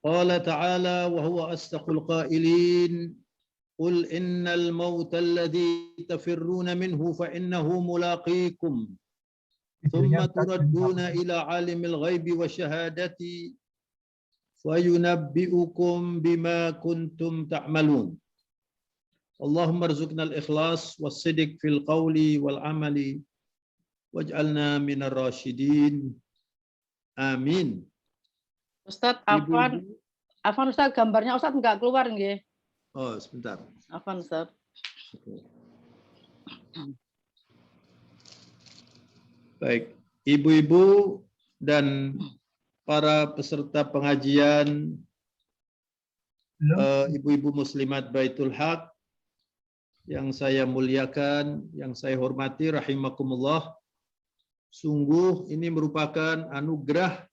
Qala ta'ala wa huwa asdaqul qailin qul innal mauta alladhi tafirruna minhu fa innahu mulaqikum thumma turadduna ila alimil ghaibi wasyahadati fayunabbi'ukum bima kuntum ta'malun. Allahumma rzuqnal ikhlas was-sidq fil qawli wal amali waj'alna minar rasyidin. Amin. Ustadz, Afan Ustadz, gambarnya Ustadz nggak keluar nggih? Oh, sebentar. Afan Ustadz. Baik, ibu-ibu dan para peserta pengajian, ibu-ibu muslimat Baitul Haq yang saya muliakan, yang saya hormati, rahimakumullah. Sungguh ini merupakan anugerah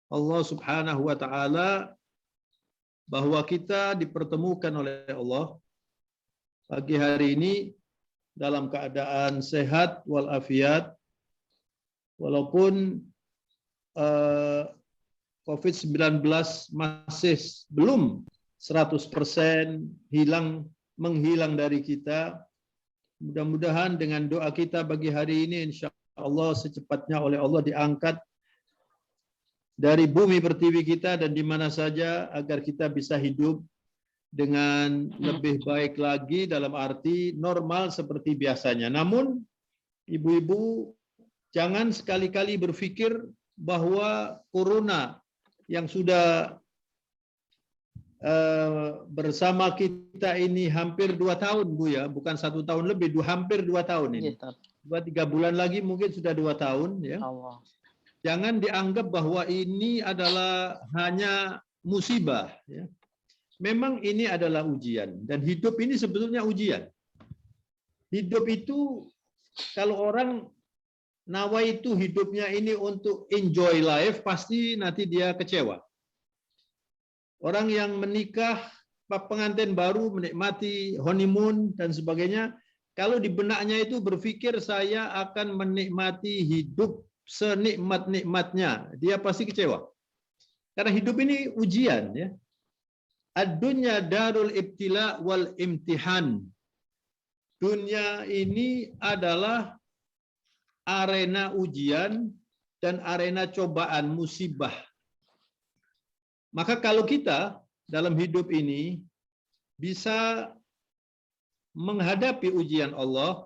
Allah Subhanahu wa taala bahwa kita dipertemukan oleh Allah pagi hari ini dalam keadaan sehat walafiat, walaupun COVID-19 masih belum 100% menghilang dari kita. Mudah-mudahan dengan doa kita bagi hari ini insya Allah secepatnya oleh Allah diangkat dari bumi pertiwi kita dan di mana saja agar kita bisa hidup dengan lebih baik lagi dalam arti normal seperti biasanya. Namun ibu-ibu jangan sekali-kali berpikir bahwa corona yang sudah bersama kita ini hampir 2 tahun, Bu ya, bukan 1 tahun lebih, hampir 2 tahun ini. 2-3 bulan lagi mungkin sudah 2 tahun ya. Allah. Jangan dianggap bahwa ini adalah hanya musibah ya. Memang ini adalah ujian dan hidup ini sebetulnya ujian. Hidup itu kalau orang nawa itu hidupnya ini untuk enjoy life, pasti nanti dia kecewa. Orang yang menikah, pengantin baru menikmati honeymoon dan sebagainya, kalau di benaknya itu berpikir saya akan menikmati hidup senikmat-nikmatnya, dia pasti kecewa. Karena hidup ini ujian ya. Ad-dunya darul ibtila wal imtihan. Dunia ini adalah arena ujian dan arena cobaan musibah. Maka kalau kita dalam hidup ini bisa menghadapi ujian Allah,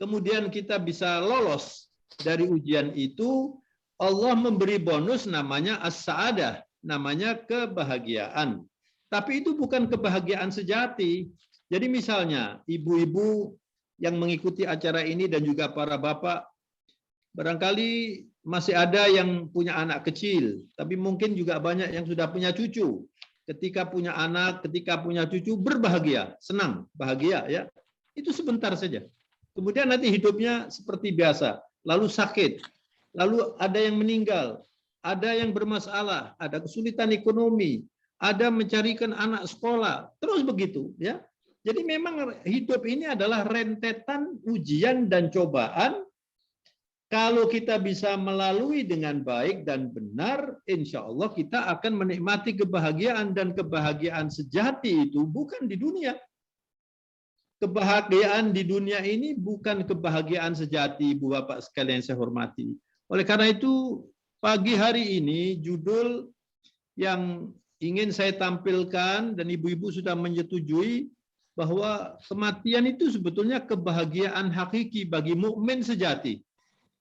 kemudian kita bisa lolos dari ujian itu, Allah memberi bonus namanya as-sa'adah, namanya kebahagiaan. Tapi itu bukan kebahagiaan sejati. Jadi misalnya ibu-ibu yang mengikuti acara ini dan juga para bapak, barangkali masih ada yang punya anak kecil, tapi mungkin juga banyak yang sudah punya cucu. Ketika punya anak, ketika punya cucu, berbahagia, senang, bahagia ya. Itu sebentar saja. Kemudian nanti hidupnya seperti biasa, lalu sakit, lalu ada yang meninggal, ada yang bermasalah, ada kesulitan ekonomi, ada mencarikan anak sekolah, terus begitu ya. Jadi memang hidup ini adalah rentetan ujian dan cobaan. Kalau kita bisa melalui dengan baik dan benar, insya Allah kita akan menikmati kebahagiaan, dan kebahagiaan sejati itu bukan di dunia. Kebahagiaan di dunia ini bukan kebahagiaan sejati, Ibu Bapak sekalian saya hormati. Oleh karena itu, pagi hari ini judul yang ingin saya tampilkan dan ibu-ibu sudah menyetujui bahwa kematian itu sebetulnya kebahagiaan hakiki bagi mukmin sejati.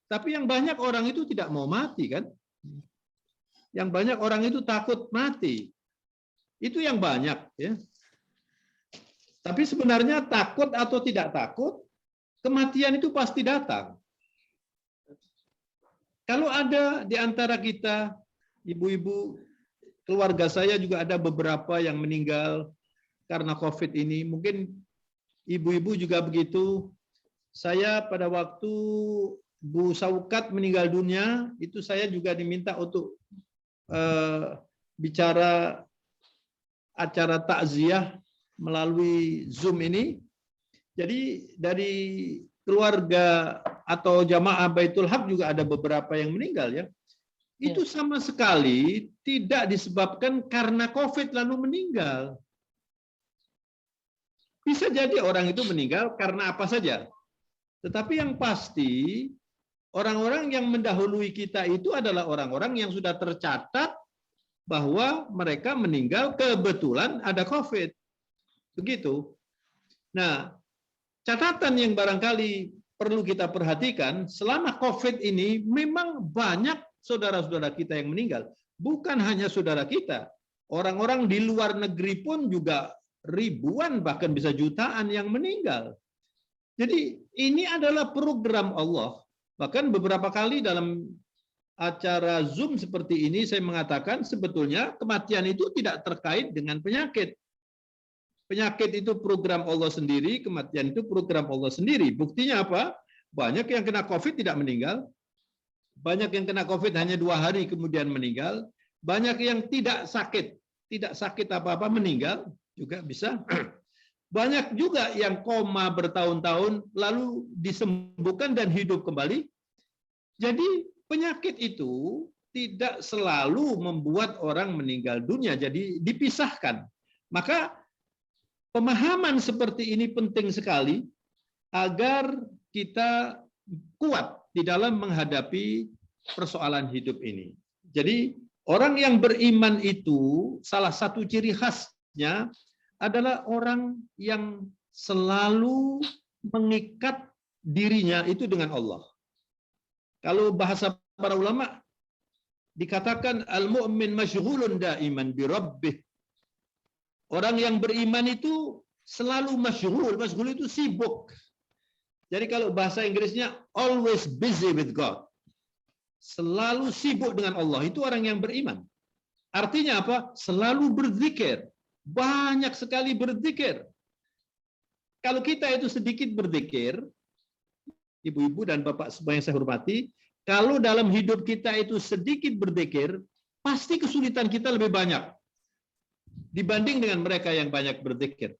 Tapi yang banyak orang itu tidak mau mati kan? Yang banyak orang itu takut mati. Itu yang banyak ya. Tapi sebenarnya takut atau tidak takut, kematian itu pasti datang. Kalau ada di antara kita, ibu-ibu, keluarga saya juga ada beberapa yang meninggal karena COVID ini. Mungkin ibu-ibu juga begitu. Saya pada waktu Bu Saukat meninggal dunia, itu saya juga diminta untuk bicara acara takziah melalui Zoom ini. Jadi dari keluarga atau jamaah Baitul Haq juga ada beberapa yang meninggal ya. itu sama sekali tidak disebabkan karena COVID lalu meninggal. Bisa jadi orang itu meninggal karena apa saja. Tetapi yang pasti, orang-orang yang mendahului kita itu adalah orang-orang yang sudah tercatat bahwa mereka meninggal kebetulan ada COVID. Begitu. Nah, catatan yang barangkali perlu kita perhatikan, selama COVID ini memang banyak saudara-saudara kita yang meninggal. Bukan hanya saudara kita. Orang-orang di luar negeri pun juga ribuan, bahkan bisa jutaan yang meninggal. Jadi ini adalah program Allah. Bahkan beberapa kali dalam acara Zoom seperti ini saya mengatakan sebetulnya kematian itu tidak terkait dengan penyakit. Penyakit itu program Allah sendiri, kematian itu program Allah sendiri. Buktinya apa? Banyak yang kena COVID tidak meninggal. Banyak yang kena COVID hanya 2 hari kemudian meninggal. Banyak yang tidak sakit apa-apa meninggal juga bisa. Banyak juga yang koma bertahun-tahun lalu disembuhkan dan hidup kembali. Jadi penyakit itu tidak selalu membuat orang meninggal dunia. Jadi dipisahkan. Maka pemahaman seperti ini penting sekali agar kita kuat di dalam menghadapi persoalan hidup ini. Jadi orang yang beriman itu salah satu ciri khasnya adalah orang yang selalu mengikat dirinya itu dengan Allah. Kalau bahasa para ulama dikatakan al-mu'min masyghulun daiman bi rabbih. Orang yang beriman itu selalu masyghul. Masyghul itu sibuk. Jadi kalau bahasa Inggrisnya always busy with God. Selalu sibuk dengan Allah. Itu orang yang beriman. Artinya apa? Selalu berzikir. Banyak sekali berzikir. Kalau kita itu sedikit berzikir, ibu-ibu dan bapak semua yang saya hormati, kalau dalam hidup kita itu sedikit berzikir, pasti kesulitan kita lebih banyak dibanding dengan mereka yang banyak berzikir.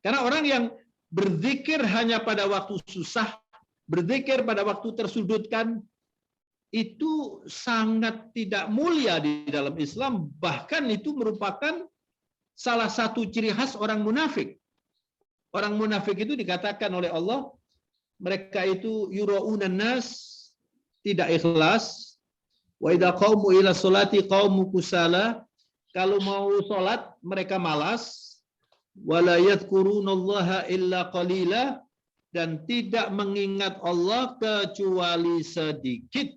Karena orang yang berzikir hanya pada waktu susah, berzikir pada waktu tersudutkan, itu sangat tidak mulia di dalam Islam. Bahkan itu merupakan salah satu ciri khas orang munafik. Orang munafik itu dikatakan oleh Allah, mereka itu yura'unan nas, tidak ikhlas. Wa idza qaumu ila sholati qaumu kusala. Kalau mau sholat mereka malas. Wala yadhkurunallaha illa qalila, dan tidak mengingat Allah kecuali sedikit.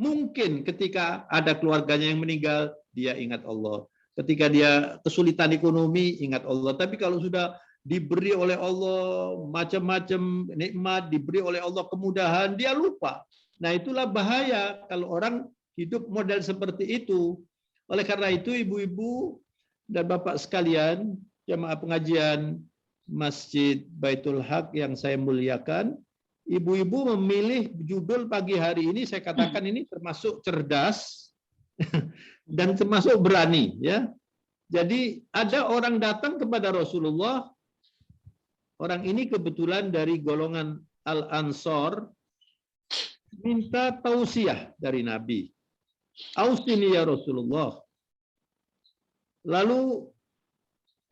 Mungkin ketika ada keluarganya yang meninggal, dia ingat Allah. Ketika dia kesulitan ekonomi, ingat Allah. Tapi kalau sudah diberi oleh Allah macam-macam nikmat, diberi oleh Allah kemudahan, dia lupa. Nah, itulah bahaya kalau orang hidup model seperti itu. Oleh karena itu, ibu-ibu dan bapak sekalian, jamaah pengajian Masjid Baitul Haq yang saya muliakan, ibu-ibu memilih judul pagi hari ini, saya katakan ini termasuk cerdas dan termasuk berani, ya. Jadi ada orang datang kepada Rasulullah. Orang ini kebetulan dari golongan Al-Ansor, minta tausiah dari Nabi. Ausini ya Rasulullah. Lalu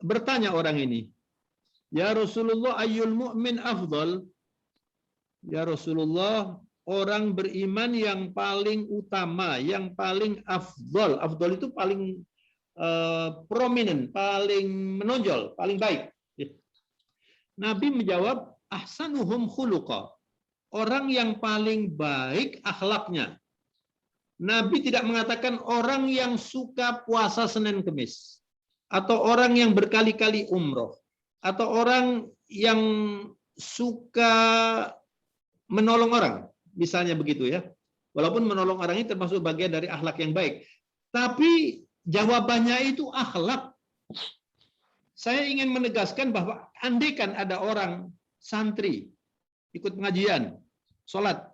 bertanya orang ini, ya Rasulullah, ayyul mu'min afdal? Ya Rasulullah, orang beriman yang paling utama, yang paling afdal. Afdal itu paling prominent, paling menonjol, paling baik. Nabi menjawab, ahsanuhum khuluqa. Orang yang paling baik akhlaknya. Nabi tidak mengatakan orang yang suka puasa Senin Kemis, atau orang yang berkali-kali umroh, atau orang yang suka menolong orang, misalnya begitu ya. Walaupun menolong orang ini termasuk bagian dari akhlak yang baik. Tapi jawabannya itu akhlak. Saya ingin menegaskan bahwa andaikan ada orang santri ikut pengajian, sholat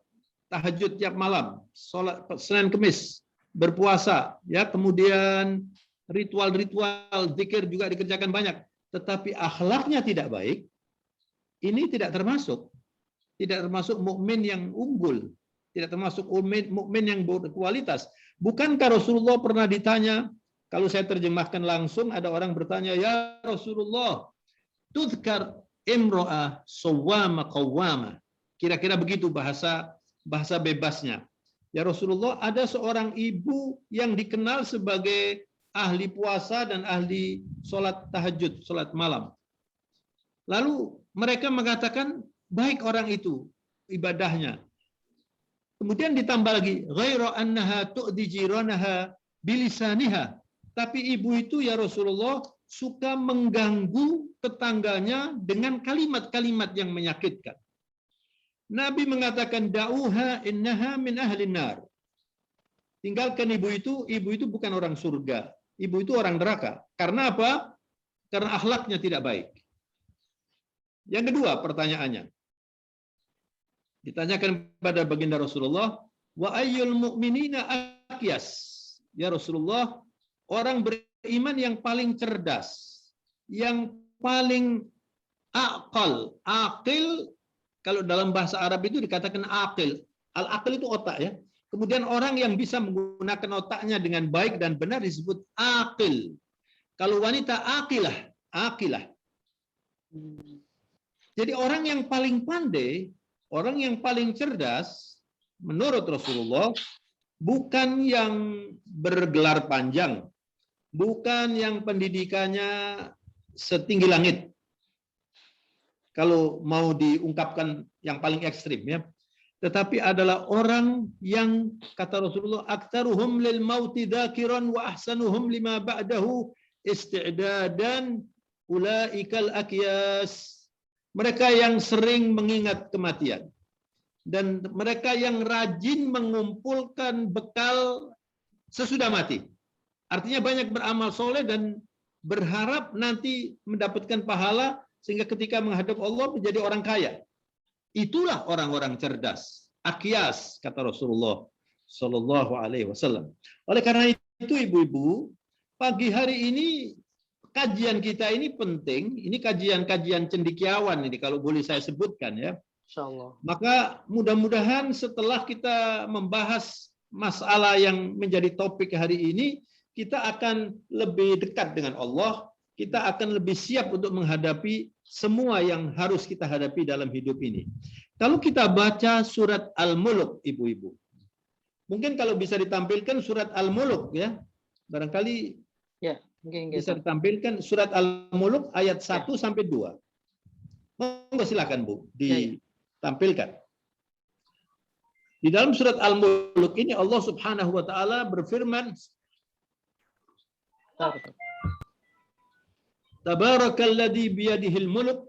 tahajud tiap malam, sholat Senin Kemis, berpuasa, ya, kemudian ritual-ritual zikir juga dikerjakan banyak, tetapi akhlaknya tidak baik, ini tidak termasuk mukmin yang unggul, tidak termasuk mukmin yang berkualitas. Bukankah Rasulullah pernah ditanya, kalau saya terjemahkan langsung, ada orang bertanya, ya Rasulullah, tudhkar imro'ah sawwama qawwama. Kira-kira begitu bahasa bebasnya. Ya Rasulullah, ada seorang ibu yang dikenal sebagai ahli puasa dan ahli sholat tahajud, sholat malam. Lalu mereka mengatakan, baik orang itu ibadahnya. Kemudian ditambah lagi, ghairu annaha tu'di jiranaha bilisaniha. Tapi ibu itu ya Rasulullah suka mengganggu tetangganya dengan kalimat-kalimat yang menyakitkan. Nabi mengatakan, da'uha innaha min ahlin nar. Tinggalkan ibu itu bukan orang surga. Ibu itu orang neraka. Karena apa? Karena akhlaknya tidak baik. Yang kedua pertanyaannya. Ditanyakan pada baginda Rasulullah, wa ayyul mu'minina akyas. Ya Rasulullah, orang beriman yang paling cerdas, yang paling aqil, kalau dalam bahasa Arab itu dikatakan aqil. Al-aqil itu otak ya. Kemudian orang yang bisa menggunakan otaknya dengan baik dan benar disebut aqil. Kalau wanita aqilah. Jadi orang yang paling pandai, orang yang paling cerdas, menurut Rasulullah, bukan yang bergelar panjang, bukan yang pendidikannya setinggi langit. Kalau mau diungkapkan yang paling ekstrim ya. Tetapi adalah orang yang kata Rasulullah, aktaruhum lil mauti dzakiran wa ahsanuhum lima ba'dahu isti'dadan ulaikal akyas. Mereka yang sering mengingat kematian dan mereka yang rajin mengumpulkan bekal sesudah mati. Artinya banyak beramal soleh dan berharap nanti mendapatkan pahala sehingga ketika menghadap Allah menjadi orang kaya. Itulah orang-orang cerdas. Akyas kata Rasulullah Shallallahu Alaihi Wasallam. Oleh karena itu ibu-ibu, pagi hari ini kajian kita ini penting. Ini kajian-kajian cendekiawan ini kalau boleh saya sebutkan ya. Insyaallah. Maka mudah-mudahan setelah kita membahas masalah yang menjadi topik hari ini, kita akan lebih dekat dengan Allah. Kita akan lebih siap untuk menghadapi semua yang harus kita hadapi dalam hidup ini. Kalau kita baca surat Al-Mulk, ibu-ibu. Mungkin kalau bisa ditampilkan surat Al-Mulk ya. Barangkali Ya, mungkin bisa ditampilkan surat Al-Mulk ayat 1 sampai 2. Monggo silakan Bu, ditampilkan. Di dalam surat Al-Mulk ini Allah Subhanahu wa taala berfirman, Tabarakalladzi biyadihil mulk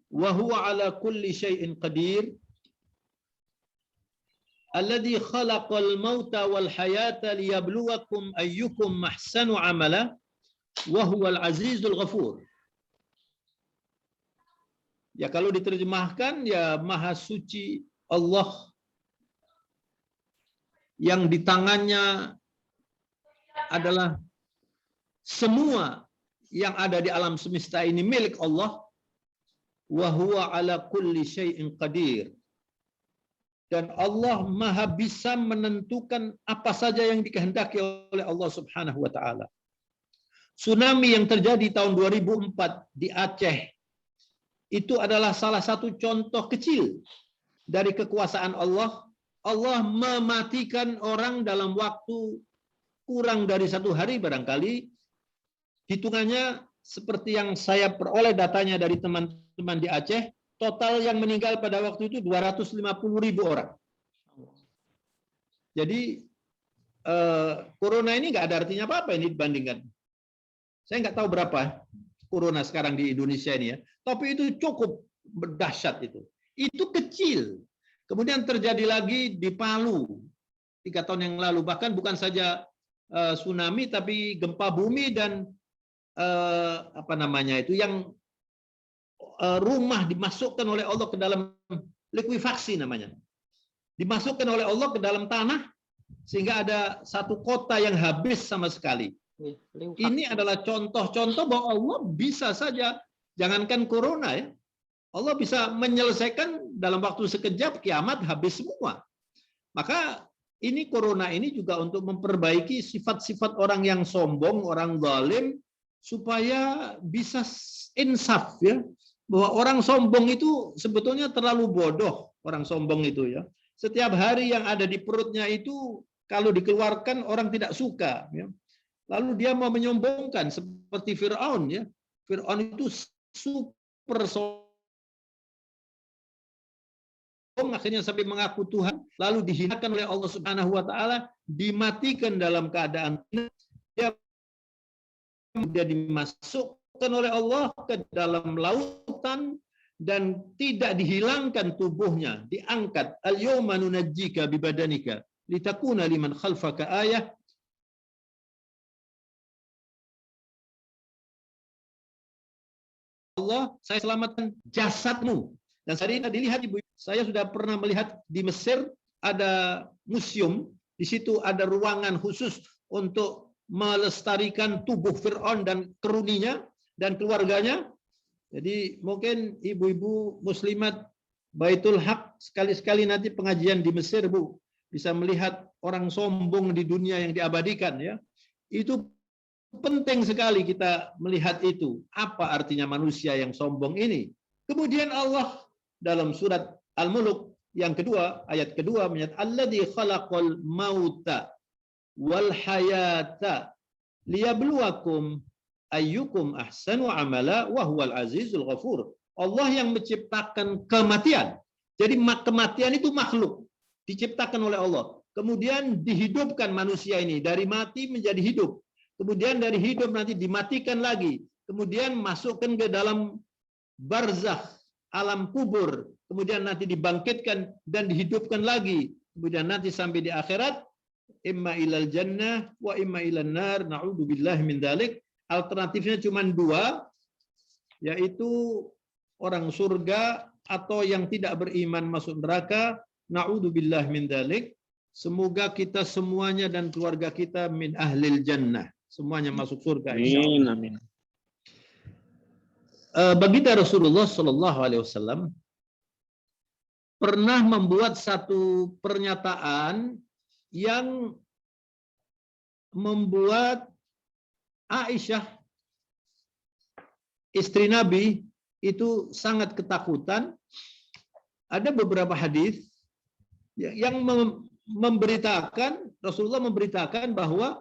wa huwa ala kulli syai'in qadir. Alladzi khalaqal mauta wal hayata liyabluwakum ayyukum ahsanu amala wa huwal azizul ghafur. Ya kalau diterjemahkan ya Maha Suci Allah yang di tangannya adalah semua yang ada di alam semesta ini milik Allah. Wa huwa ala kulli syai'in qadir. Dan Allah Maha bisa menentukan apa saja yang dikehendaki oleh Allah Subhanahu wa taala. Tsunami yang terjadi tahun 2004 di Aceh itu adalah salah satu contoh kecil dari kekuasaan Allah. Allah mematikan orang dalam waktu kurang dari 1 hari barangkali. Hitungannya seperti yang saya peroleh datanya dari teman-teman di Aceh, total yang meninggal pada waktu itu 250.000 orang. Jadi corona ini nggak ada artinya apa-apa ini dibandingkan. Saya nggak tahu berapa corona sekarang di Indonesia ini ya, tapi itu cukup dahsyat itu. Itu kecil. Kemudian terjadi lagi di Palu 3 tahun yang lalu, bahkan bukan saja tsunami tapi gempa bumi dan yang rumah dimasukkan oleh Allah ke dalam likuifaksi namanya. Dimasukkan oleh Allah ke dalam tanah sehingga ada satu kota yang habis sama sekali. Ini adalah contoh-contoh bahwa Allah bisa saja, jangankan corona ya, Allah bisa menyelesaikan dalam waktu sekejap, kiamat habis semua. Maka ini corona ini juga untuk memperbaiki sifat-sifat orang yang sombong, orang zalim, supaya bisa insaf ya, bahwa orang sombong itu sebetulnya terlalu bodoh, orang sombong itu ya. Setiap hari yang ada di perutnya itu kalau dikeluarkan orang tidak suka ya. Lalu dia mau menyombongkan seperti Firaun ya. Firaun itu super sombong, akhirnya sampai mengaku Tuhan, lalu dihinakan oleh Allah Subhanahu wa taala, dimatikan dalam keadaan dia dimasukkan oleh Allah ke dalam lautan dan tidak dihilangkan tubuhnya, diangkat. Al-yawma nunajjika bibadanika litakuna liman khalfaka ayah. Allah, saya selamatkan jasadmu. Dan hari ini dilihat Ibu, saya sudah pernah melihat di Mesir ada museum, di situ ada ruangan khusus untuk melestarikan tubuh Fir'aun dan keruninya dan keluarganya. Jadi mungkin ibu-ibu muslimat Baitul Haq sekali-sekali nanti pengajian di Mesir Bu, bisa melihat orang sombong di dunia yang diabadikan ya. Itu penting sekali kita melihat itu. Apa artinya manusia yang sombong ini? Kemudian Allah dalam surat Al-Mulk yang kedua, ayat kedua menyatakan alladzi khalaqal mauta wal hayata liyabluwakum ayyukum ahsanu amala wa huwal azizul ghafur. Allah yang menciptakan kematian. Jadi kematian itu makhluk, diciptakan oleh Allah. Kemudian dihidupkan manusia ini dari mati menjadi hidup. Kemudian dari hidup nanti dimatikan lagi. Kemudian masukkan ke dalam barzakh, alam kubur. Kemudian nanti dibangkitkan dan dihidupkan lagi. Kemudian nanti sampai di akhirat, imma ilal jannah wa imma ilan nar, na'udzubillah min dzalik. Alternatifnya cuma dua, yaitu orang surga atau yang tidak beriman masuk neraka, na'udzubillah min dzalik. Semoga kita semuanya dan keluarga kita min ahlil jannah, semuanya masuk surga insyaallah. Amin. Baginda Rasulullah Shallallahu Alaihi Wasallam pernah membuat satu pernyataan yang membuat Aisyah, istri Nabi, itu sangat ketakutan. Ada beberapa hadis yang memberitakan, Rasulullah memberitakan bahwa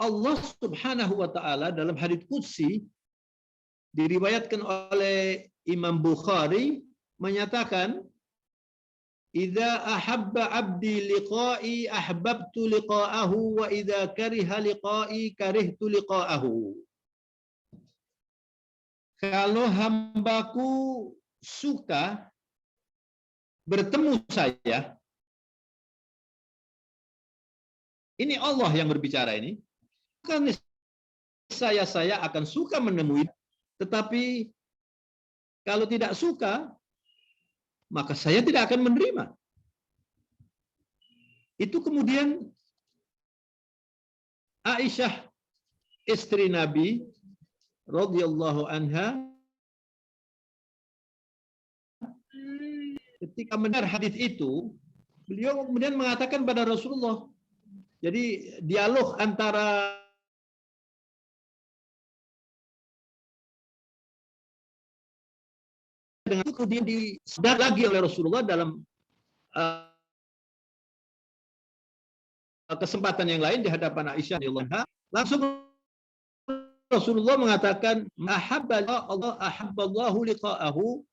Allah Subhanahu wa taala dalam hadits qudsi diriwayatkan oleh Imam Bukhari menyatakan, idza ahabba 'abdi liqa'i ahbabtu liqa'ahu wa idza kariha liqa'i karihtu liqa'ahu. Kalau hambaku suka bertemu saya, ini Allah yang berbicara ini, kan saya akan suka menemui. Tetapi kalau tidak suka, maka saya tidak akan menerima. Itu kemudian Aisyah, istri Nabi radhiyallahu anha, ketika mendengar hadis itu, beliau kemudian mengatakan pada Rasulullah. Jadi dialog antara dengan itu kemudian disedar lagi oleh Rasulullah dalam kesempatan yang lain di hadapan Aisyah radhiyallahu anha. Langsung Rasulullah mengatakan, Allah ahabballahu liqa'ahu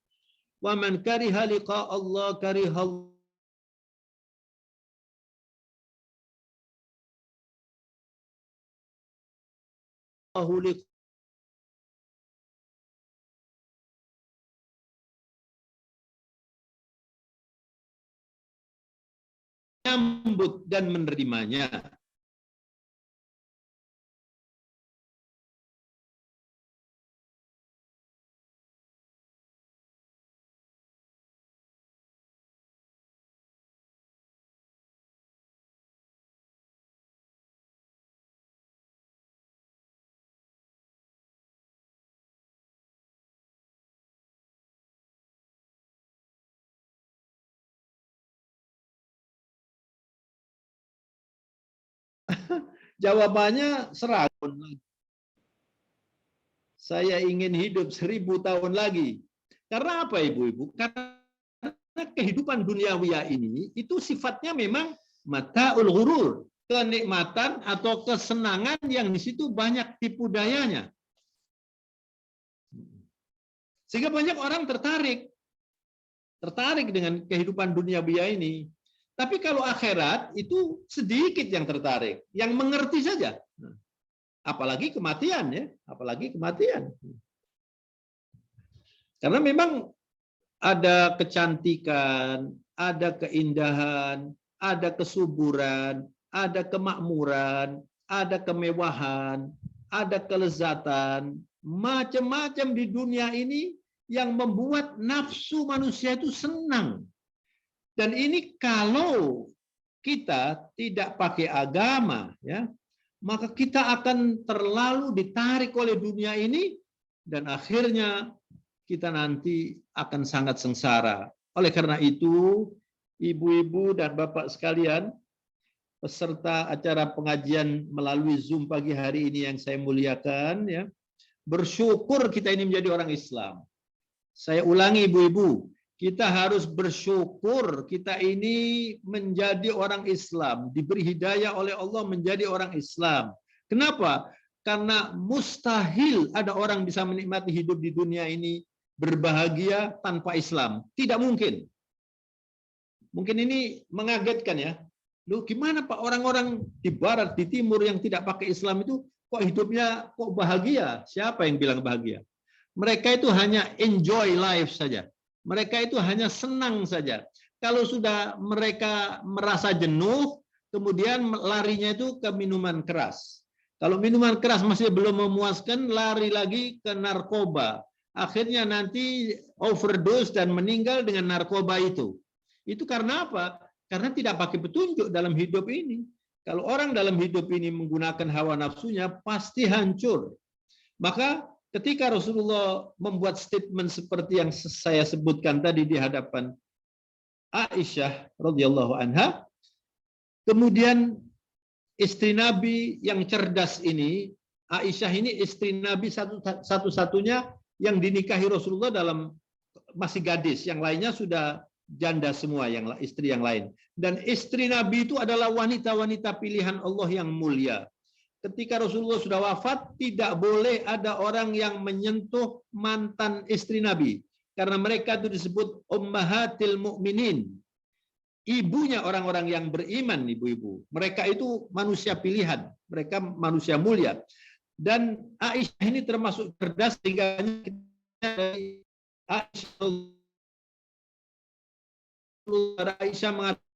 wa man kariha liqa' Allah karihallahu liqa' menyambut dan menerimanya. Jawabannya 100. Saya ingin hidup 1000 tahun lagi. Karena apa ibu-ibu? Karena kehidupan duniawiya ini itu sifatnya memang mataul ghurur, kenikmatan atau kesenangan yang di situ banyak tipu dayanya. Sehingga banyak orang tertarik dengan kehidupan duniawiya ini. Tapi kalau akhirat itu sedikit yang tertarik, yang mengerti saja. Apalagi kematian ya, apalagi kematian. Karena memang ada kecantikan, ada keindahan, ada kesuburan, ada kemakmuran, ada kemewahan, ada kelezatan, macam-macam di dunia ini yang membuat nafsu manusia itu senang. Dan ini kalau kita tidak pakai agama, ya, maka kita akan terlalu ditarik oleh dunia ini dan akhirnya kita nanti akan sangat sengsara. Oleh karena itu, ibu-ibu dan bapak sekalian, peserta acara pengajian melalui Zoom pagi hari ini yang saya muliakan, ya, bersyukur kita ini menjadi orang Islam. Saya ulangi ibu-ibu, kita harus bersyukur kita ini menjadi orang Islam, diberi hidayah oleh Allah menjadi orang Islam. Kenapa? Karena mustahil ada orang bisa menikmati hidup di dunia ini berbahagia tanpa Islam. Tidak mungkin. Mungkin ini mengagetkan ya. Loh, gimana Pak orang-orang di barat, di timur yang tidak pakai Islam itu kok hidupnya kok bahagia? Siapa yang bilang bahagia? Mereka itu hanya enjoy life saja. Mereka itu hanya senang saja. Kalau sudah mereka merasa jenuh, kemudian larinya itu ke minuman keras. Kalau minuman keras masih belum memuaskan, lari lagi ke narkoba. Akhirnya nanti overdose dan meninggal dengan narkoba itu. Itu karena apa? Karena tidak pakai petunjuk dalam hidup ini. Kalau orang dalam hidup ini menggunakan hawa nafsunya, pasti hancur. Maka ketika Rasulullah membuat statement seperti yang saya sebutkan tadi di hadapan Aisyah radhiyallahu anha, kemudian istri Nabi yang cerdas ini, Aisyah ini istri Nabi satu-satunya yang dinikahi Rasulullah dalam masih gadis, yang lainnya sudah janda semua, yang istri yang lain. Dan istri Nabi itu adalah wanita-wanita pilihan Allah yang mulia. Ketika Rasulullah sudah wafat, tidak boleh ada orang yang menyentuh mantan istri Nabi. Karena mereka itu disebut ummahatil mu'minin. Ibunya orang-orang yang beriman, ibu-ibu. Mereka itu manusia pilihan. Mereka manusia mulia. Dan Aisyah ini termasuk cerdas sehingga Aisyah mengatakan,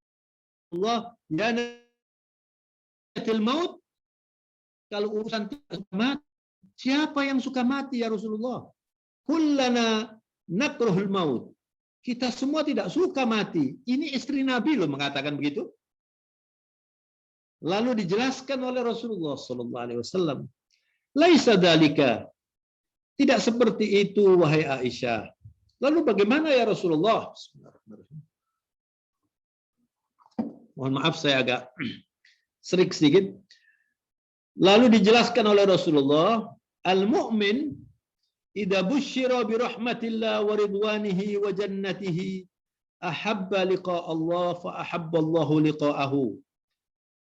Allah, ya natil maut. Kalau urusan mati, siapa yang suka mati ya Rasulullah? Kullana nakruhul maut. Kita semua tidak suka mati. Ini istri Nabi loh mengatakan begitu. Lalu dijelaskan oleh Rasulullah sallallahu alaihi wasallam, laisa dzalika. Tidak seperti itu wahai Aisyah. Lalu bagaimana ya Rasulullah? Mohon maaf saya agak serik sedikit. Lalu dijelaskan oleh Rasulullah, al-mu'min idza busyira bi rahmatillah wa ridwanihi wa jannatihi ahabba liqa Allah fa ahabba Allah liqa'ahu.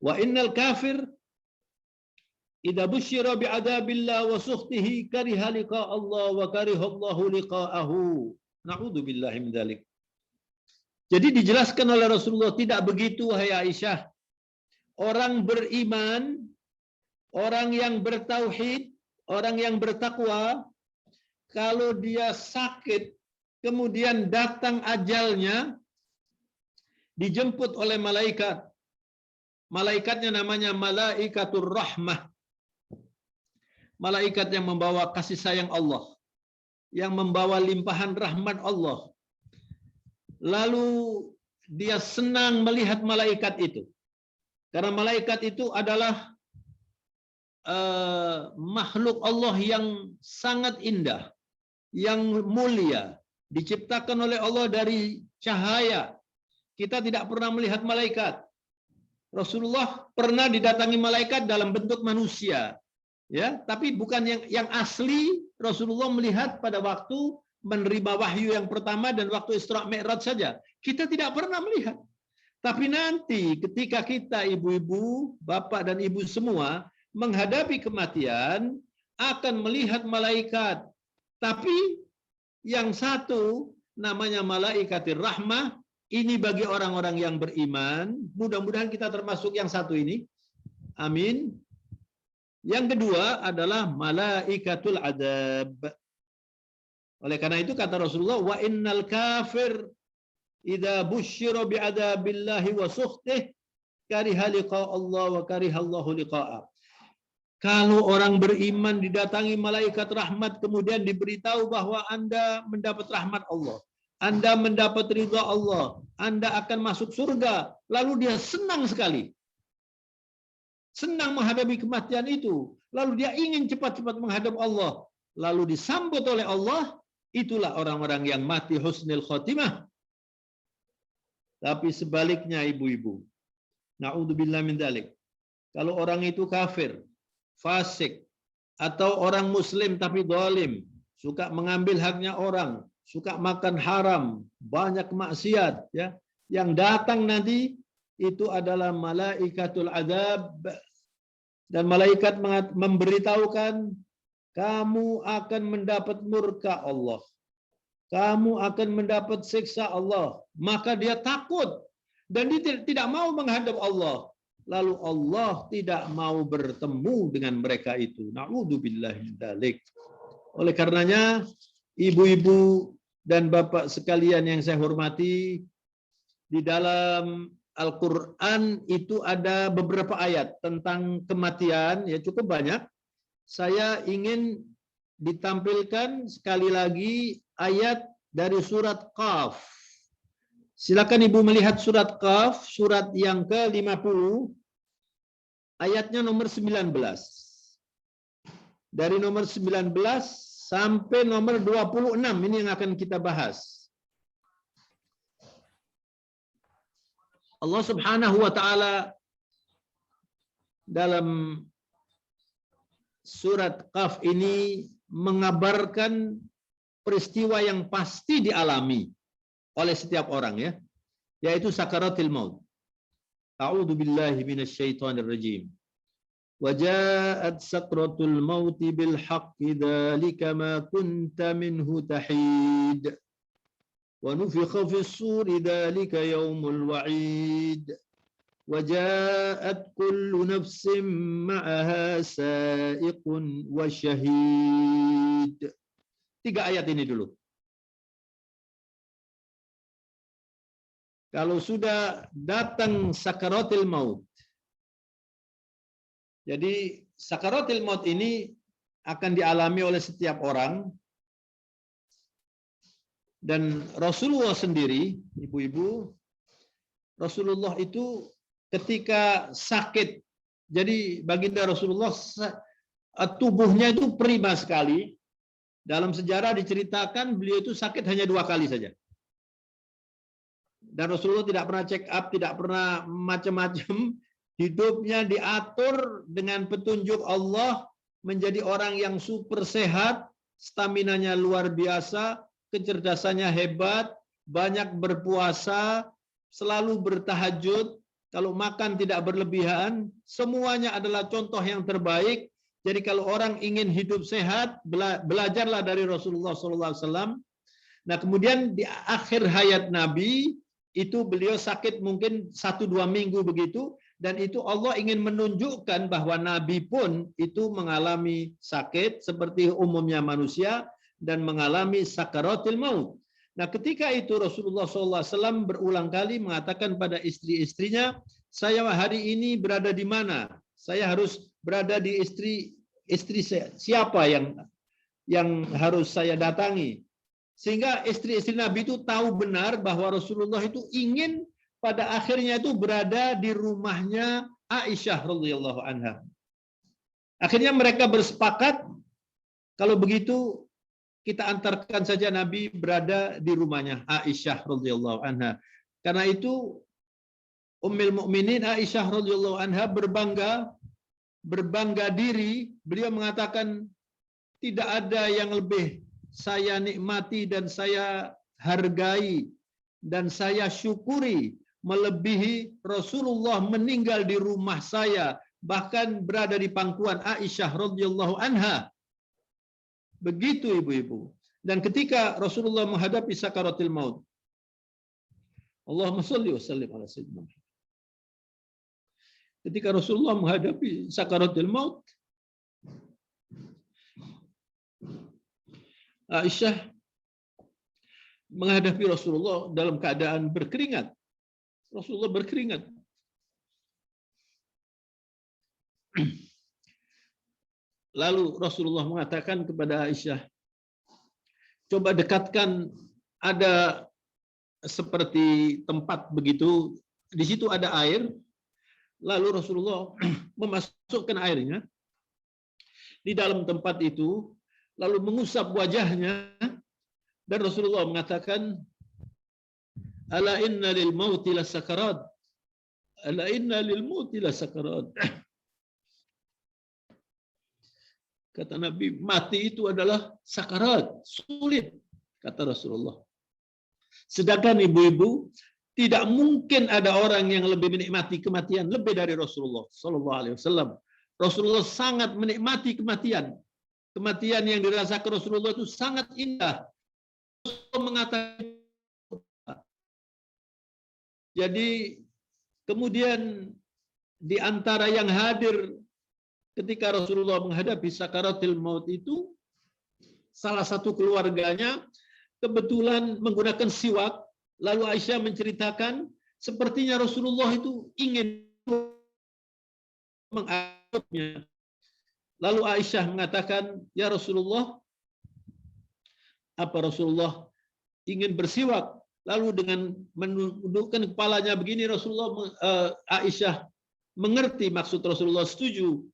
Wa innal kafir idza busyira bi adabillah wa sukhtihi kariha liqa Allah wa kariha Allah liqa'ahu. Na'udzu billahi min dzalik. Jadi dijelaskan oleh Rasulullah, tidak begitu wahai Aisyah. Orang beriman, orang yang bertauhid, orang yang bertakwa, kalau dia sakit, kemudian datang ajalnya, dijemput oleh malaikat. Malaikatnya namanya Malaikatur Rahmah. Malaikat yang membawa kasih sayang Allah, yang membawa limpahan rahmat Allah. Lalu dia senang melihat malaikat itu. Karena malaikat itu adalah makhluk Allah yang sangat indah, yang mulia, diciptakan oleh Allah dari cahaya. Kita tidak pernah melihat malaikat. Rasulullah pernah didatangi malaikat dalam bentuk manusia, ya, tapi bukan yang asli. Rasulullah melihat pada waktu menerima wahyu yang pertama dan waktu Isra Mi'raj saja. Kita tidak pernah melihat. Tapi nanti ketika kita ibu-ibu, bapak dan ibu semua menghadapi kematian akan melihat malaikat. Tapi yang satu namanya malaikatir rahmah, ini bagi orang-orang yang beriman. Mudah-mudahan kita termasuk yang satu ini. Amin. Yang kedua adalah malaikatul adab. Oleh karena itu kata Rasulullah, wa innal kafir idza busyira bi'adabillahi wa sukhtih kariha liqa Allah wa karihallahu liqa'a. Kalau orang beriman didatangi malaikat rahmat kemudian diberitahu bahwa Anda mendapat rahmat Allah, Anda mendapat ridha Allah, Anda akan masuk surga, lalu dia senang sekali. Senang menghadapi kematian itu, lalu dia ingin cepat-cepat menghadap Allah, lalu disambut oleh Allah, itulah orang-orang yang mati husnul khotimah. Tapi sebaliknya ibu-ibu, na'udzubillah min dzalik. Kalau orang itu kafir, fasik, atau orang muslim tapi zalim, suka mengambil haknya orang, suka makan haram, banyak maksiat, ya, yang datang nanti itu adalah malaikatul azab, dan malaikat memberitahukan kamu akan mendapat murka Allah, kamu akan mendapat siksa Allah. Maka dia takut dan dia tidak mau menghadap Allah, lalu Allah tidak mau bertemu dengan mereka itu. Na'udzubillahi min dzalik. Oleh karenanya ibu-ibu dan bapak sekalian yang saya hormati, di dalam Al-Quran itu ada beberapa ayat tentang kematian, ya cukup banyak. Saya ingin ditampilkan sekali lagi ayat dari surat Qaf. Silakan Ibu melihat surat Qaf, surat yang ke-50, ayatnya nomor 19. Dari nomor 19 sampai nomor 26, ini yang akan kita bahas. Allah Subhanahu wa taala dalam surat Qaf ini mengabarkan peristiwa yang pasti dialami oleh setiap orang, ya, yaitu sakaratul maut. A'udzu billahi minasyaitonir rajim. Wa ja'at sakratul maut bil haqqi dzalika ma kunta minhu tahid. ونفخ في الصور ذلك يوم الوعيد وجاءت كل نفس معها سائق وشهيد. 3 ayat ini dulu. Kalau sudah datang sakaratul maut, jadi sakaratul maut ini akan dialami oleh setiap orang. Dan Rasulullah sendiri, ibu-ibu, Rasulullah itu ketika sakit, jadi baginda Rasulullah tubuhnya itu prima sekali. Dalam sejarah diceritakan beliau itu sakit hanya 2 kali saja. Dan Rasulullah tidak pernah check up, tidak pernah macam-macam. Hidupnya diatur dengan petunjuk Allah, menjadi orang yang super sehat, staminanya luar biasa, kecerdasannya hebat, banyak berpuasa, selalu bertahajud, kalau makan tidak berlebihan, semuanya adalah contoh yang terbaik. Jadi kalau orang ingin hidup sehat, belajarlah dari Rasulullah SAW. Nah kemudian di akhir hayat Nabi, itu beliau sakit mungkin 1-2 minggu begitu, dan itu Allah ingin menunjukkan bahwa Nabi pun itu mengalami sakit seperti umumnya manusia, dan mengalami sakaratul maut. Nah ketika itu Rasulullah SAW berulang kali mengatakan pada istri-istrinya, saya hari ini berada di mana? Saya harus berada di istri siapa yang harus saya datangi? Sehingga istri-istri Nabi itu tahu benar bahwa Rasulullah itu ingin pada akhirnya itu berada di rumahnya Aisyah radhiyallahu anha. Akhirnya mereka bersepakat, kalau begitu kita antarkan saja Nabi berada di rumahnya Aisyah radhiyallahu anha. Karena itu Ummul Mukminin Aisyah radhiyallahu anha berbangga diri, beliau mengatakan tidak ada yang lebih saya nikmati dan saya hargai dan saya syukuri melebihi Rasulullah meninggal di rumah saya, bahkan berada di pangkuan Aisyah radhiyallahu anha. Begitu ibu-ibu. Dan ketika Rasulullah menghadapi sakaratul maut, Allahumma shalli wa sallim ala sayyidina Muhammad. Ketika Rasulullah menghadapi sakaratul maut, Aisyah menghadapi Rasulullah dalam keadaan berkeringat. Rasulullah berkeringat. Lalu Rasulullah mengatakan kepada Aisyah, coba dekatkan, ada seperti tempat begitu, di situ ada air. Lalu Rasulullah memasukkan airnya di dalam tempat itu, lalu mengusap wajahnya, dan Rasulullah mengatakan, ala inna lil mauti lasakarat, ala inna lil mauti lasakarat. Kata Nabi, mati itu adalah sakarat, sulit, kata Rasulullah. Sedangkan ibu-ibu, tidak mungkin ada orang yang lebih menikmati kematian lebih dari Rasulullah sallallahu alaihi wasallam. Rasulullah sangat menikmati kematian. Kematian yang dirasakan Rasulullah itu sangat indah. Rasulullah mengatakan, jadi kemudian di antara yang hadir ketika Rasulullah menghadapi sakaratul maut itu, salah satu keluarganya kebetulan menggunakan siwak. Lalu Aisyah menceritakan, sepertinya Rasulullah itu ingin mengadopnya. Lalu Aisyah mengatakan, ya Rasulullah, apa Rasulullah ingin bersiwak? Lalu dengan menundukkan kepalanya begini, Rasulullah, Aisyah mengerti maksud Rasulullah, setuju.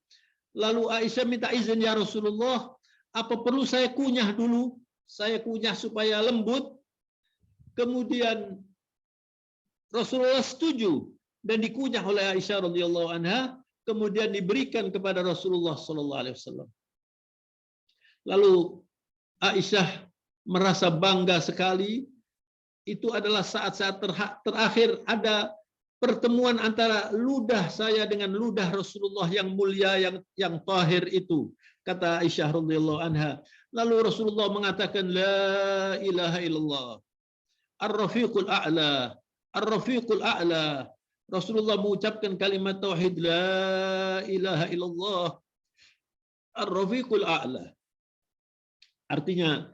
Lalu Aisyah minta izin, ya Rasulullah, apa perlu saya kunyah dulu? Saya kunyah supaya lembut. Kemudian Rasulullah setuju dan dikunyah oleh Aisyah radhiyallahu anha, kemudian diberikan kepada Rasulullah sallallahu alaihi wasallam. Lalu Aisyah merasa bangga sekali. Itu adalah saat-saat terakhir ada pertemuan antara ludah saya dengan ludah Rasulullah yang mulia, yang tahir itu, kata Aisyah radhiyallahu anha. Lalu Rasulullah mengatakan, la ilaha illallah, ar-rafiqul a'la, ar-rafiqul a'la. Rasulullah mengucapkan kalimat tauhid, la ilaha illallah, ar-rafiqul a'la. Artinya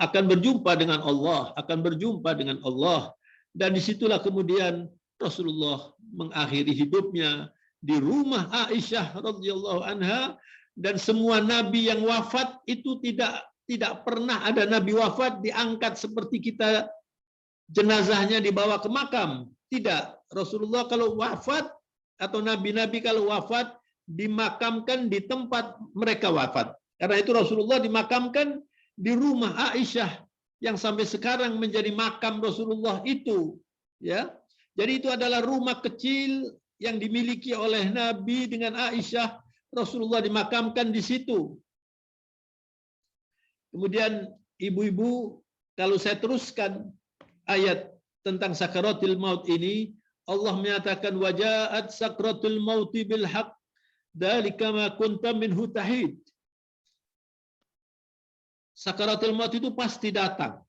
akan berjumpa dengan Allah, akan berjumpa dengan Allah. Dan disitulah kemudian Rasulullah mengakhiri hidupnya di rumah Aisyah radhiyallahu anha. Dan semua nabi yang wafat itu tidak pernah ada nabi wafat diangkat seperti kita, jenazahnya dibawa ke makam. Tidak. Rasulullah kalau wafat atau nabi-nabi kalau wafat dimakamkan di tempat mereka wafat. Karena itu Rasulullah dimakamkan di rumah Aisyah yang sampai sekarang menjadi makam Rasulullah itu, ya. Jadi itu adalah rumah kecil yang dimiliki oleh Nabi dengan Aisyah. Rasulullah dimakamkan di situ. Kemudian ibu-ibu, kalau saya teruskan ayat tentang sakaratul maut ini, Allah menyatakan wajaat sakratul mauti bil haqq dzalika ma kunta minhu tahid. Sakaratul maut itu pasti datang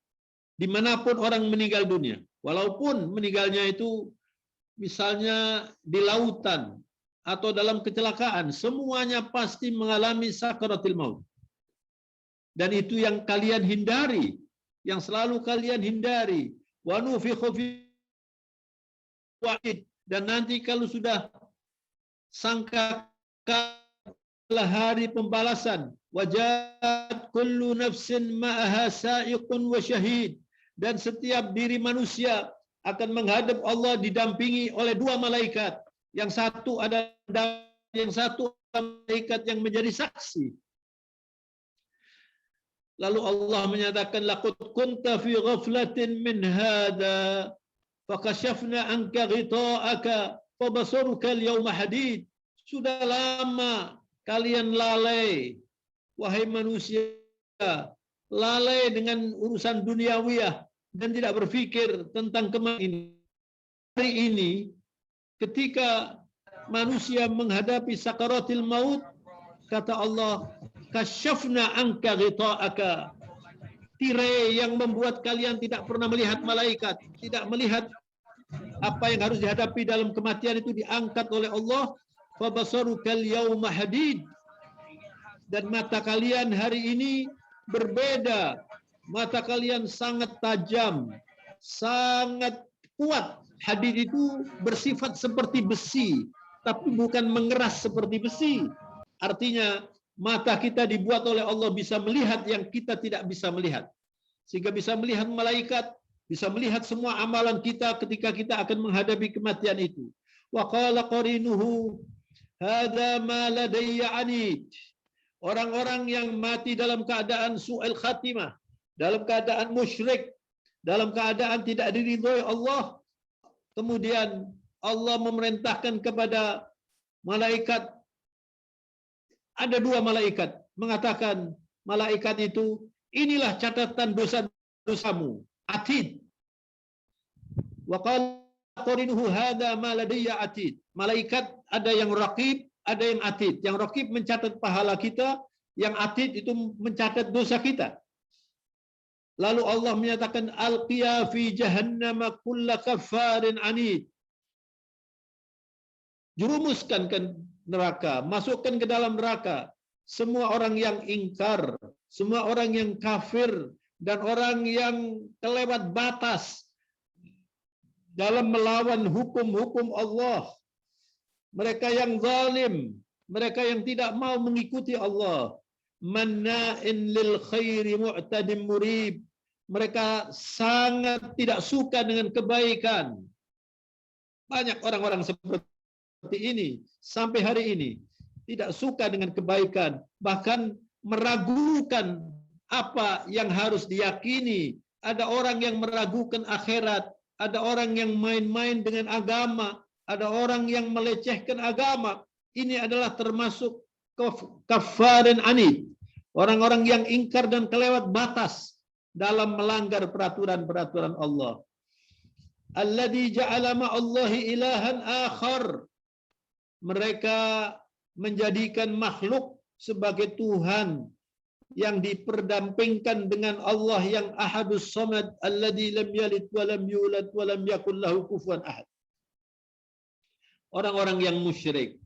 dimanapun orang meninggal dunia, walaupun meninggalnya itu misalnya di lautan atau dalam kecelakaan, semuanya pasti mengalami sakaratul maut. Dan itu yang kalian hindari, yang selalu kalian hindari. Wa nufikhu fi wa'id, dan nanti kalau sudah sangka hari pembalasan, wajat kullu nafsin ma'aha sa'iqun wa syahid, dan setiap diri manusia akan menghadap Allah didampingi oleh dua malaikat. Yang satu ada malaikat yang menjadi saksi. Lalu Allah menyatakan laqad kunta fi ghaflatin min hadza fakashafna anka ghita'aka fabasaruka al-yawma hadid. Sudah lama kalian lalai, wahai manusia, lalai dengan urusan duniawiyah dan tidak berpikir tentang kematian. Hari ini ketika manusia menghadapi sakaratil maut, kata Allah, kasyafna anka ghita'aka. Tirai yang membuat kalian tidak pernah melihat malaikat, tidak melihat apa yang harus dihadapi dalam kematian itu diangkat oleh Allah. Fabasarukal yawma hadid. Dan mata kalian hari ini berbeda. Mata kalian sangat tajam, sangat kuat. Hadid itu bersifat seperti besi, tapi bukan mengeras seperti besi. Artinya mata kita dibuat oleh Allah bisa melihat yang kita tidak bisa melihat. Sehingga bisa melihat malaikat, bisa melihat semua amalan kita ketika kita akan menghadapi kematian itu. Wa qala qarinuhu hadza ma ladayya anid. Orang-orang yang mati dalam keadaan su'il khatimah, dalam keadaan musyrik, dalam keadaan tidak diridhoi Allah, kemudian Allah memerintahkan kepada malaikat, ada 2 malaikat, mengatakan malaikat itu, inilah catatan dosa-dosamu, atid. Wa qala qarinuhu hadza ma ladayya atid. Malaikat ada yang raqib, ada yang atid. Yang raqib mencatat pahala kita, yang atid itu mencatat dosa kita. Lalu Allah menyatakan alqiya fi jahannam kulla kaffarin anid. Jerumuskan ke neraka, masukkan ke dalam neraka semua orang yang ingkar, semua orang yang kafir, dan orang yang kelewat batas dalam melawan hukum-hukum Allah. Mereka yang zalim, mereka yang tidak mau mengikuti Allah. Manna'in lil khairi mu'tadim murib. Mereka sangat tidak suka dengan kebaikan. Banyak orang-orang seperti ini sampai hari ini tidak suka dengan kebaikan, bahkan meragukan apa yang harus diyakini. Ada orang yang meragukan akhirat, ada orang yang main-main dengan agama, ada orang yang melecehkan agama. Ini adalah termasuk kafarin anid, orang-orang yang ingkar dan kelewat batas dalam melanggar peraturan-peraturan Allah. Alladzi ja'ala ma'allahi ilahan akhar. Mereka menjadikan makhluk sebagai Tuhan yang diperdampingkan dengan Allah yang ahadus samad, alladzi lam yalid wa lam yulad wa lam yakul lahu kufuwan ahad. Orang-orang yang musyrik.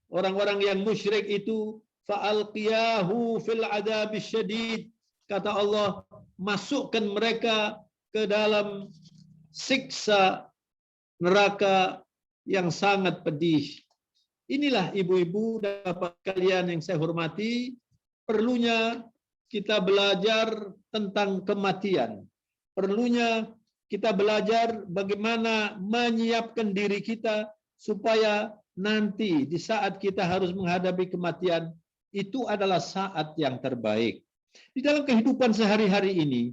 Orang-orang yang musyrik itu fa'alqiyahu fil adabis syadid. Kata Allah, masukkan mereka ke dalam siksa neraka yang sangat pedih. Inilah ibu-ibu dan bapak kalian yang saya hormati, perlunya kita belajar tentang kematian. Perlunya kita belajar bagaimana menyiapkan diri kita supaya nanti di saat kita harus menghadapi kematian, itu adalah saat yang terbaik. Di dalam kehidupan sehari-hari ini,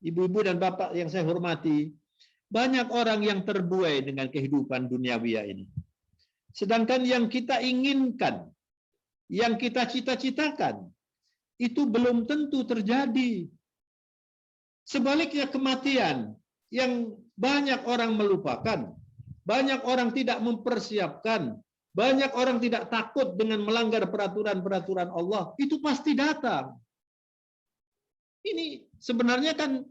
ibu-ibu dan bapak yang saya hormati, banyak orang yang terbuai dengan kehidupan duniawiya ini. Sedangkan yang kita inginkan, yang kita cita-citakan, itu belum tentu terjadi. Sebaliknya kematian yang banyak orang melupakan, banyak orang tidak mempersiapkan, banyak orang tidak takut dengan melanggar peraturan-peraturan Allah, itu pasti datang. Ini sebenarnya kan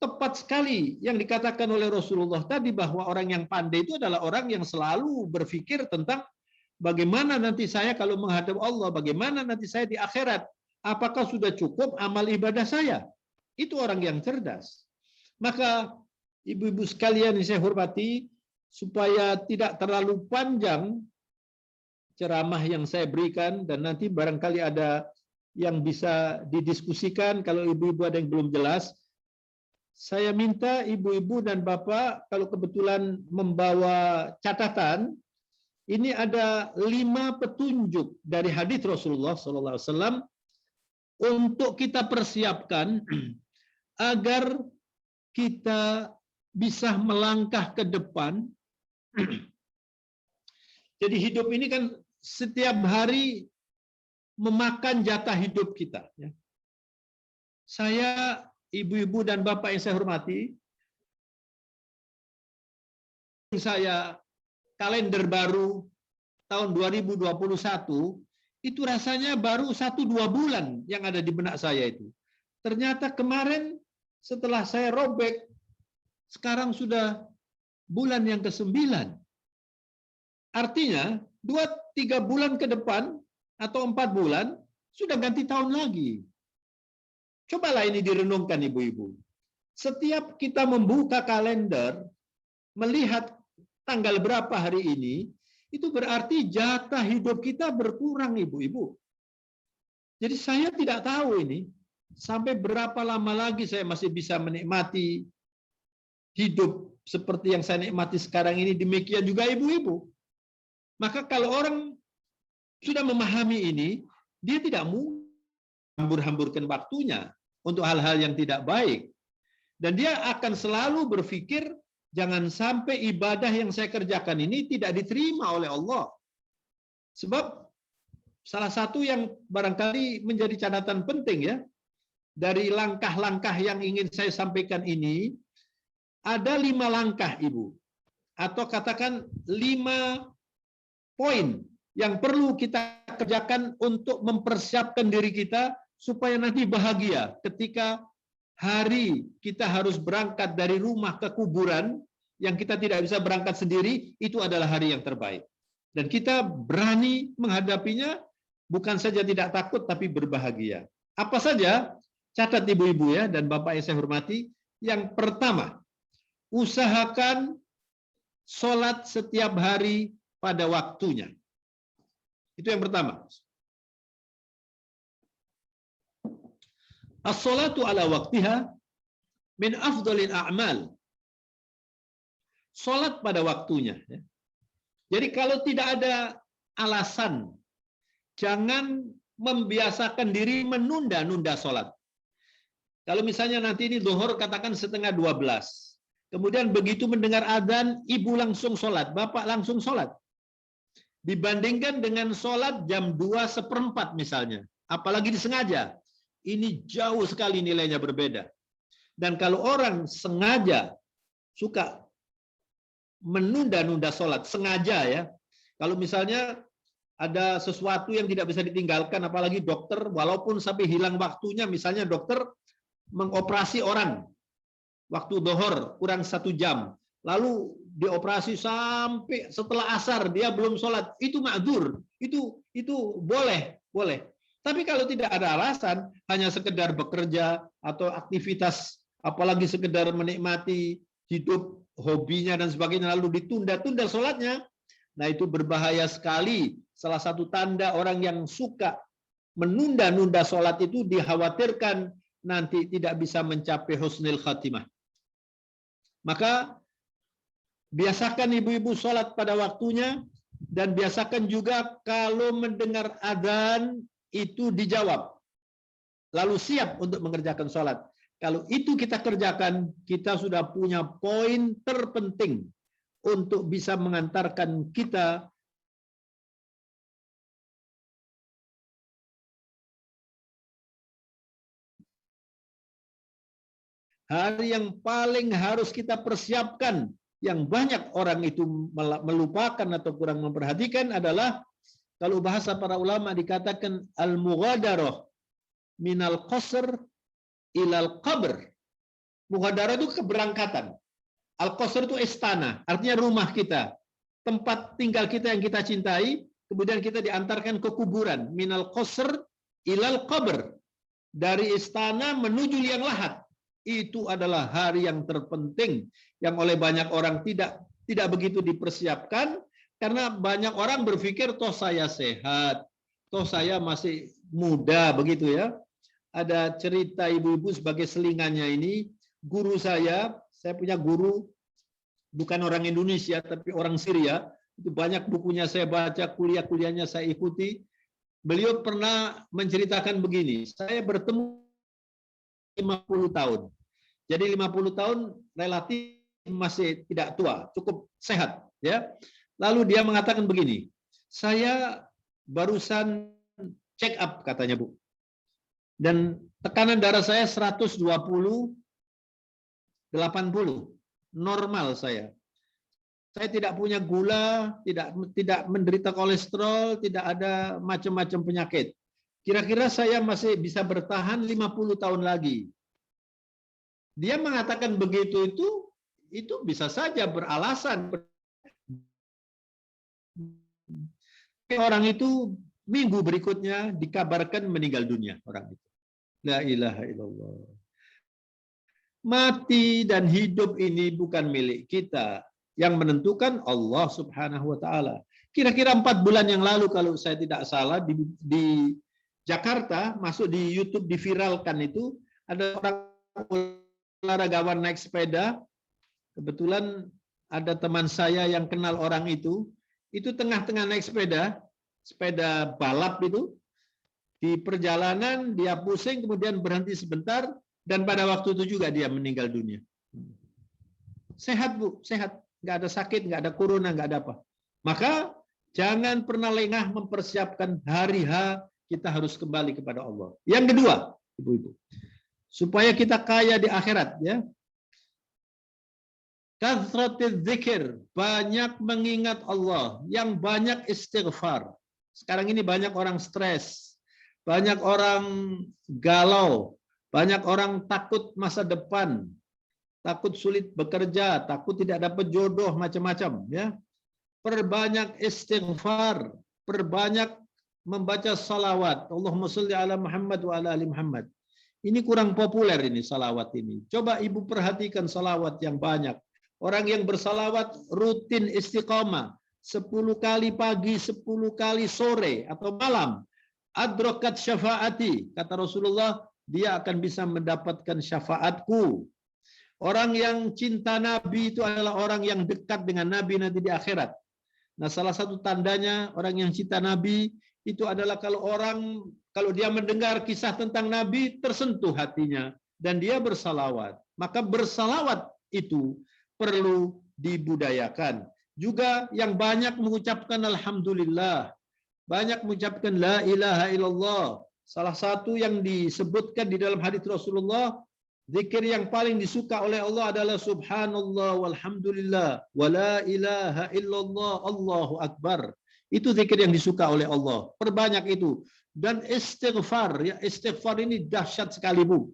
tepat sekali yang dikatakan oleh Rasulullah tadi, bahwa orang yang pandai itu adalah orang yang selalu berpikir tentang bagaimana nanti saya kalau menghadap Allah, bagaimana nanti saya di akhirat, apakah sudah cukup amal ibadah saya. Itu orang yang cerdas. Maka ibu-ibu sekalian yang saya hormati, supaya tidak terlalu panjang ceramah yang saya berikan, dan nanti barangkali ada yang bisa didiskusikan kalau ibu-ibu ada yang belum jelas, saya minta ibu-ibu dan bapak kalau kebetulan membawa catatan, ini ada 5 petunjuk dari hadis Rasulullah SAW untuk kita persiapkan agar kita bisa melangkah ke depan Jadi hidup ini kan setiap hari memakan jatah hidup kita. Saya, ibu-ibu dan bapak yang saya hormati, saya kalender baru tahun 2021 itu rasanya baru 1-2 bulan yang ada di benak saya itu. Ternyata kemarin setelah saya robek, sekarang sudah bulan yang ke-9. Artinya 2-3 bulan ke depan atau 4 bulan sudah ganti tahun lagi. Cobalah ini direnungkan ibu-ibu. Setiap kita membuka kalender, melihat tanggal berapa hari ini, itu berarti jatah hidup kita berkurang ibu-ibu. Jadi saya tidak tahu ini, sampai berapa lama lagi saya masih bisa menikmati hidup seperti yang saya nikmati sekarang ini, demikian juga ibu-ibu. Maka kalau orang sudah memahami ini, dia tidak mau hambur-hamburkan waktunya untuk hal-hal yang tidak baik. Dan dia akan selalu berpikir, jangan sampai ibadah yang saya kerjakan ini tidak diterima oleh Allah. Sebab salah satu yang barangkali menjadi catatan penting ya, dari langkah-langkah yang ingin saya sampaikan ini, ada 5 langkah Ibu. Atau katakan 5 poin yang perlu kita kerjakan untuk mempersiapkan diri kita supaya nanti bahagia ketika hari kita harus berangkat dari rumah ke kuburan yang kita tidak bisa berangkat sendiri, itu adalah hari yang terbaik. Dan kita berani menghadapinya, bukan saja tidak takut tapi berbahagia. Apa saja? Catat ibu-ibu ya dan bapak yang saya hormati. Yang pertama, usahakan sholat setiap hari pada waktunya. Itu yang pertama. As-sholatu ala waktiha min afdhalil a'mal. Sholat pada waktunya. Jadi kalau tidak ada alasan, jangan membiasakan diri menunda-nunda sholat. Kalau misalnya nanti ini zuhur katakan 11:30. Kemudian begitu mendengar adzan, ibu langsung sholat, bapak langsung sholat. Dibandingkan dengan sholat jam 2:15 misalnya. Apalagi disengaja. Ini jauh sekali nilainya berbeda. Dan kalau orang sengaja suka menunda-nunda sholat, sengaja ya. Kalau misalnya ada sesuatu yang tidak bisa ditinggalkan, apalagi dokter, walaupun sampai hilang waktunya, misalnya dokter mengoperasi orang, waktu zuhur kurang 1 jam, lalu dioperasi sampai setelah asar, dia belum sholat, itu ma'dzur, itu boleh. Tapi kalau tidak ada alasan, hanya sekedar bekerja atau aktivitas, apalagi sekedar menikmati hidup, hobinya dan sebagainya, lalu ditunda-tunda sholatnya, nah itu berbahaya sekali. Salah satu tanda orang yang suka menunda-nunda sholat itu dikhawatirkan nanti tidak bisa mencapai husnul khatimah. Maka biasakan ibu-ibu sholat pada waktunya, dan biasakan juga kalau mendengar adzan itu dijawab. Lalu siap untuk mengerjakan sholat. Kalau itu kita kerjakan, kita sudah punya poin terpenting untuk bisa mengantarkan kita hari yang paling harus kita persiapkan, yang banyak orang itu melupakan atau kurang memperhatikan adalah, kalau bahasa para ulama dikatakan al-mughadarah minal qasr ilal qabr. Mughadarah itu keberangkatan. Al-qasr itu istana, artinya rumah kita, tempat tinggal kita yang kita cintai, kemudian kita diantarkan ke kuburan. Minal qasr ilal qabr. Dari istana menuju liang lahat. Itu adalah hari yang terpenting yang oleh banyak orang tidak begitu dipersiapkan, karena banyak orang berpikir toh saya sehat, toh saya masih muda begitu ya. Ada cerita ibu-ibu sebagai selingannya ini, guru saya punya guru bukan orang Indonesia tapi orang Syria, itu banyak bukunya saya baca, kuliah-kuliahnya saya ikuti. Beliau pernah menceritakan begini, saya bertemu 50 tahun. Jadi 50 tahun relatif masih tidak tua, cukup sehat ya. Lalu dia mengatakan begini, Saya barusan check up katanya Bu. Dan tekanan darah saya 120/80. Normal saya. Saya tidak punya gula, tidak menderita kolesterol, tidak ada macam-macam penyakit. Kira-kira saya masih bisa bertahan 50 tahun lagi. Dia mengatakan begitu itu bisa saja beralasan. Orang itu minggu berikutnya dikabarkan meninggal dunia orang itu. La ilaha illallah. Mati dan hidup ini bukan milik kita. Yang menentukan Allah Subhanahu wa taala. Kira-kira 4 bulan yang lalu kalau saya tidak salah di Jakarta, masuk di YouTube diviralkan itu, ada orang olahragawan naik sepeda. Kebetulan ada teman saya yang kenal orang itu tengah-tengah naik sepeda balap itu, di perjalanan dia pusing, kemudian berhenti sebentar, dan pada waktu itu juga dia meninggal dunia. Sehat Bu, sehat. Nggak ada sakit, nggak ada corona, nggak ada apa. Maka jangan pernah lengah mempersiapkan hari H, kita harus kembali kepada Allah. Yang kedua, Ibu-ibu, supaya kita kaya di akhirat, ya. Kathratiz zikir, banyak mengingat Allah, yang banyak istighfar. Sekarang ini banyak orang stres, banyak orang galau, banyak orang takut masa depan, takut sulit bekerja, takut tidak dapat jodoh, macam-macam, ya. Perbanyak istighfar, perbanyak membaca salawat. Allahumma sholli ala Muhammad wa ala ali Muhammad. Ini kurang populer ini salawat ini. Coba Ibu perhatikan salawat yang banyak. Orang yang bersalawat rutin istiqamah 10 kali pagi, 10 kali sore atau malam. Adrakat syafaati, kata Rasulullah, dia akan bisa mendapatkan syafaatku. Orang yang cinta Nabi itu adalah orang yang dekat dengan Nabi nanti di akhirat. Nah, salah satu tandanya orang yang cinta Nabi itu adalah kalau dia mendengar kisah tentang Nabi, tersentuh hatinya dan dia bersalawat. Maka bersalawat itu perlu dibudayakan. Juga yang banyak mengucapkan alhamdulillah, banyak mengucapkan la ilaha illallah. Salah satu yang disebutkan di dalam hadis Rasulullah, zikir yang paling disuka oleh Allah adalah subhanallah walhamdulillah wa la ilaha illallah Allahu akbar. Itu zikir yang disuka oleh Allah. Perbanyak itu. Dan istighfar, ya, istighfar ini dahsyat sekali Bu.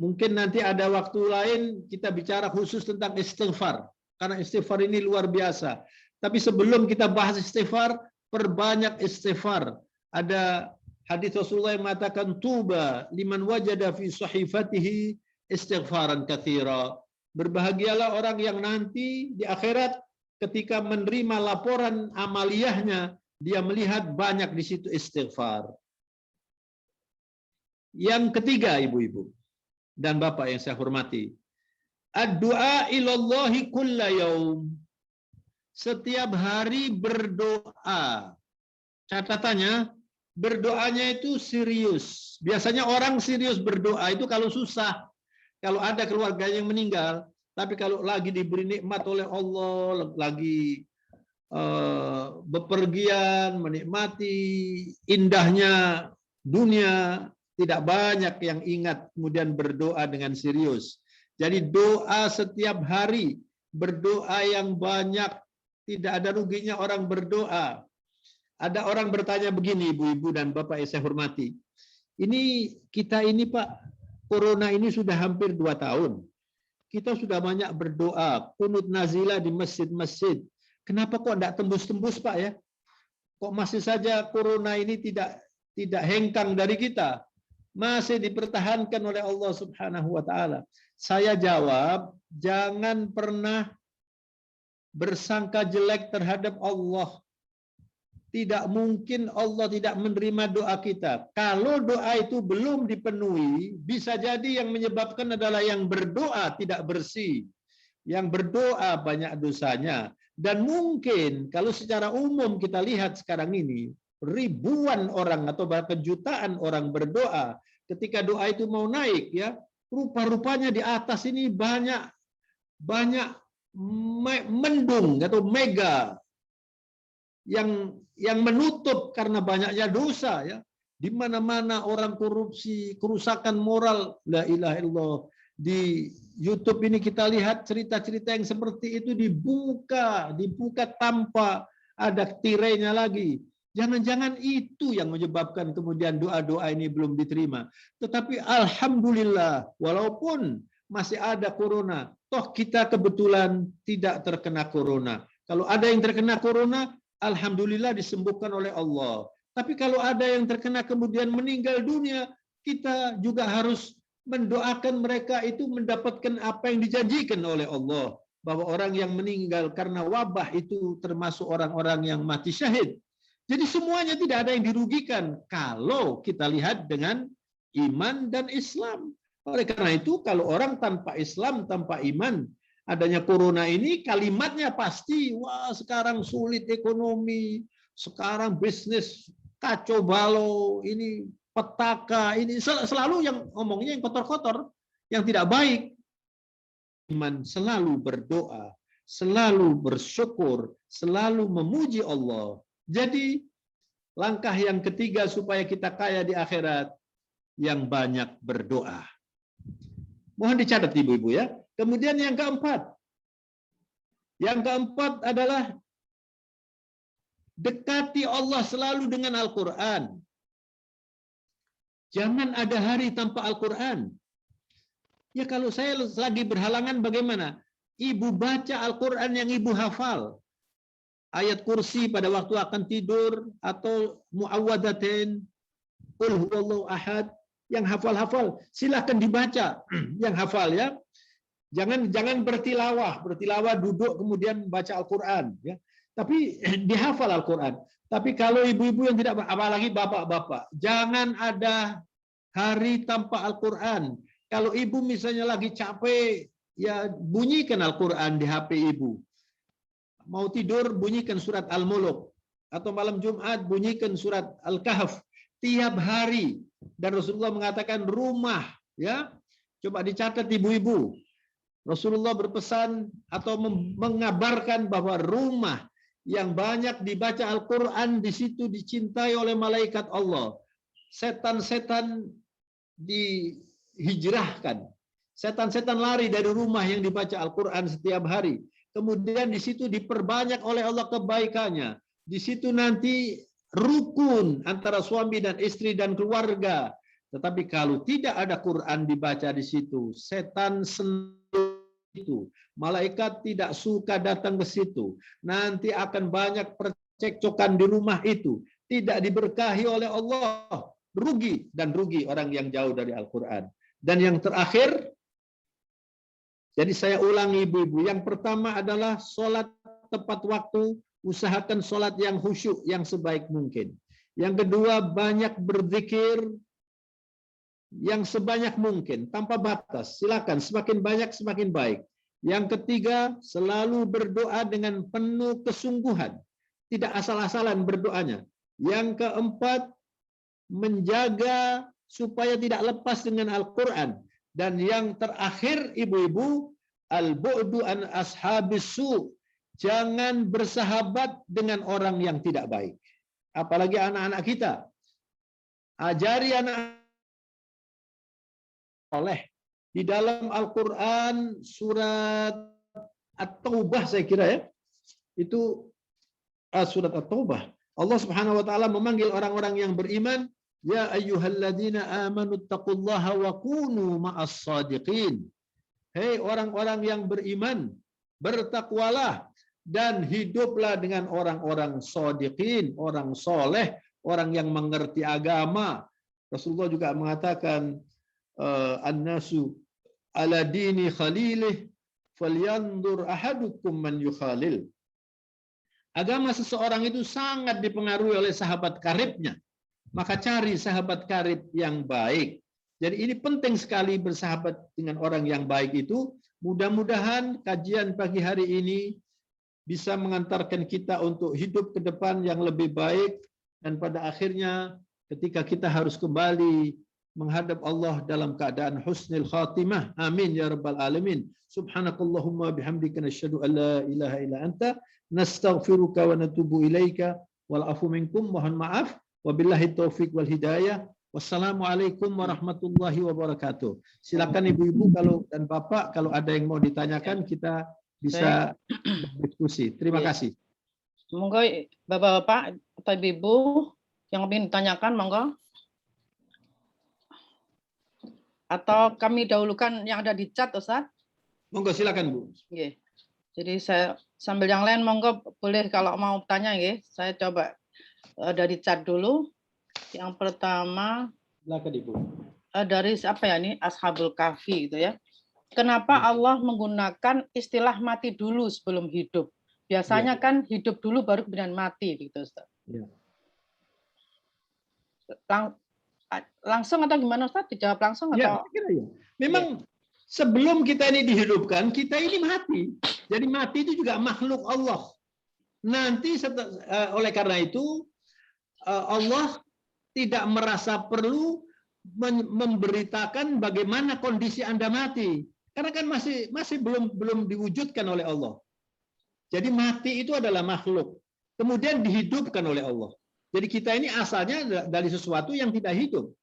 Mungkin nanti ada waktu lain kita bicara khusus tentang istighfar, karena istighfar ini luar biasa. Tapi sebelum kita bahas istighfar, perbanyak istighfar. Ada hadis Rasulullah yang mengatakan tuba liman wajada fi sahifatihi istighfaran katsira. Berbahagialah orang yang nanti di akhirat ketika menerima laporan amaliyahnya, dia melihat banyak di situ istighfar. Yang ketiga, Ibu-ibu dan Bapak yang saya hormati, ad-du'a ilallahi kulla yaum. Setiap hari berdoa. Catatannya, berdoanya itu serius. Biasanya orang serius berdoa itu kalau susah, kalau ada keluarga yang meninggal. Tapi kalau lagi diberi nikmat oleh Allah, lagi bepergian, menikmati indahnya dunia, tidak banyak yang ingat kemudian berdoa dengan serius. Jadi doa setiap hari, berdoa yang banyak, tidak ada ruginya orang berdoa. Ada orang bertanya begini, Ibu-ibu dan Bapak yang saya hormati. Kita ini Pak, Corona ini sudah hampir 2 tahun. Kita sudah banyak berdoa, kunut nazilah di masjid-masjid. Kenapa kok tidak tembus-tembus Pak ya? Kok masih saja Corona ini tidak hengkang dari kita? Masih dipertahankan oleh Allah Subhanahu wa taala. Saya jawab, jangan pernah bersangka jelek terhadap Allah. Tidak mungkin Allah tidak menerima doa kita. Kalau doa itu belum dipenuhi, bisa jadi yang menyebabkan adalah yang berdoa tidak bersih. Yang berdoa banyak dosanya. Dan mungkin kalau secara umum kita lihat sekarang ini, ribuan orang atau bahkan jutaan orang berdoa, ketika doa itu mau naik, ya, rupa-rupanya di atas ini banyak mendung atau mega yang menutup karena banyaknya dosa ya. Di mana-mana orang korupsi, kerusakan moral, la ilaha illallah. Di YouTube ini kita lihat cerita-cerita yang seperti itu dibuka tanpa ada tirainya lagi. Jangan-jangan itu yang menyebabkan kemudian doa-doa ini belum diterima. Tetapi alhamdulillah, walaupun masih ada corona, toh kita kebetulan tidak terkena corona. Kalau ada yang terkena corona, alhamdulillah disembuhkan oleh Allah. Tapi kalau ada yang terkena kemudian meninggal dunia, kita juga harus mendoakan mereka itu mendapatkan apa yang dijanjikan oleh Allah. Bahwa orang yang meninggal karena wabah itu termasuk orang-orang yang mati syahid. Jadi semuanya tidak ada yang dirugikan kalau kita lihat dengan iman dan Islam. Oleh karena itu, kalau orang tanpa Islam, tanpa iman, adanya corona ini kalimatnya pasti, wah sekarang sulit ekonomi, sekarang bisnis kacau balau, ini petaka, ini selalu yang ngomongnya yang kotor-kotor, yang tidak baik. Iman selalu berdoa, selalu bersyukur, selalu memuji Allah. Jadi langkah yang ketiga supaya kita kaya di akhirat, yang banyak berdoa. Mohon dicatat ibu-ibu ya. Kemudian yang keempat adalah dekati Allah selalu dengan Al-Quran. Jangan ada hari tanpa Al-Quran. Ya kalau saya lagi berhalangan bagaimana? Ibu baca Al-Quran yang ibu hafal. Ayat kursi pada waktu akan tidur, atau muawwadatain, qul huwallahu ahad, yang hafal-hafal silahkan dibaca. Yang hafal ya. Jangan bertilawah duduk kemudian baca Al-Quran ya. Tapi dihafal Al-Quran. Tapi kalau ibu-ibu yang tidak, apalagi bapak-bapak, jangan ada hari tanpa Al-Quran. Kalau ibu misalnya lagi capek, ya bunyikan Al-Quran di HP ibu. Mau tidur, bunyikan surat Al-Muluk. Atau malam Jumat, bunyikan surat Al-Kahf. Tiap hari. Dan Rasulullah mengatakan rumah. Ya, coba dicatat ibu-ibu. Rasulullah berpesan atau mengabarkan bahwa rumah yang banyak dibaca Al-Quran di situ dicintai oleh malaikat Allah. Setan-setan dihijrahkan. Setan-setan lari dari rumah yang dibaca Al-Quran setiap hari. Kemudian di situ diperbanyak oleh Allah kebaikannya. Di situ nanti rukun antara suami dan istri dan keluarga. Tetapi kalau tidak ada Quran dibaca di situ, setan itu, malaikat tidak suka datang ke situ. Nanti akan banyak percekcokan di rumah itu. Tidak diberkahi oleh Allah. Rugi dan rugi orang yang jauh dari Al-Quran. Dan yang terakhir, jadi saya ulangi ibu-ibu. Yang pertama adalah sholat tepat waktu. Usahakan sholat yang khusyuk, yang sebaik mungkin. Yang kedua, banyak berzikir yang sebanyak mungkin, tanpa batas. Silakan, semakin banyak semakin baik. Yang ketiga, selalu berdoa dengan penuh kesungguhan. Tidak asal-asalan berdoanya. Yang keempat, menjaga supaya tidak lepas dengan Al-Quran. Dan yang terakhir, ibu-ibu, al-bu'du an ashabis su'. Jangan bersahabat dengan orang yang tidak baik. Apalagi anak-anak kita. Ajari anak oleh di dalam Al-Quran surat At-Taubah saya kira ya. Itu surat At-Taubah. Allah Subhanahu wa taala memanggil orang-orang yang beriman, ya ayyuhalladzina amanu taqullaha wa kunu ma'as shadiqin. Hei orang-orang yang beriman, bertakwalah dan hiduplah dengan orang-orang shadiqin, orang soleh, orang yang mengerti agama. Rasulullah juga mengatakan an-nasu ala dini khalilih falyandur ahadukum man yukhalil. Agama seseorang itu sangat dipengaruhi oleh sahabat karibnya. Maka cari sahabat karib yang baik. Jadi ini penting sekali bersahabat dengan orang yang baik itu. Mudah-mudahan kajian pagi hari ini bisa mengantarkan kita untuk hidup ke depan yang lebih baik. Dan pada akhirnya ketika kita harus kembali menghadap Allah dalam keadaan husnul khatimah. Amin ya rabbal alamin. Subhanakallahumma bihamdika nasyhadu an la ilaha illa anta nastaghfiruka wa natubu ilaika wal afu minkum. Mohon maaf. Wabillahi taufik wal hidayah. Wassalamualaikum warahmatullahi wabarakatuh. Silakan ibu-ibu kalau dan bapak kalau ada yang mau ditanyakan kita bisa diskusi. Terima kasih. Monggo bapak-bapak atau ibu yang ingin ditanyakan monggo. Atau kami dahulukan yang ada di chat, Ustaz? Monggo silakan, Bu. Nggih. Jadi saya sambil yang lain monggo boleh kalau mau tanya nggih. Saya coba dari chat dulu. Yang pertama silakan Ibu. Dari apa ya ini? Ashabul Kahfi gitu ya. Kenapa Allah menggunakan istilah mati dulu sebelum hidup? Biasanya kan hidup dulu baru kemudian mati gitu, Ustaz. Ya. Langsung atau gimana, Ustaz? Dijawab langsung atau? Ya, kira ya. Memang sebelum kita ini dihidupkan, kita ini mati. Jadi mati itu juga makhluk Allah. Nanti oleh karena itu Allah tidak merasa perlu memberitakan bagaimana kondisi Anda mati. Karena kan masih belum diwujudkan oleh Allah. Jadi mati itu adalah makhluk. Kemudian dihidupkan oleh Allah. Jadi kita ini asalnya dari sesuatu yang tidak hidup.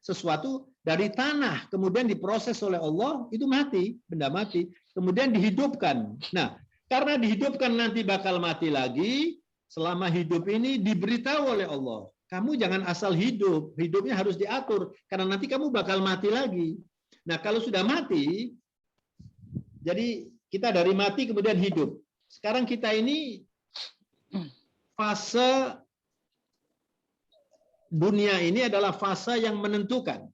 Sesuatu dari tanah, kemudian diproses oleh Allah, itu mati, benda mati. Kemudian dihidupkan. Nah, karena dihidupkan nanti bakal mati lagi, selama hidup ini diberitahu oleh Allah. Kamu jangan asal hidup, hidupnya harus diatur, karena nanti kamu bakal mati lagi. Nah, kalau sudah mati, jadi kita dari mati kemudian hidup. Sekarang kita ini fase dunia ini adalah fase yang menentukan.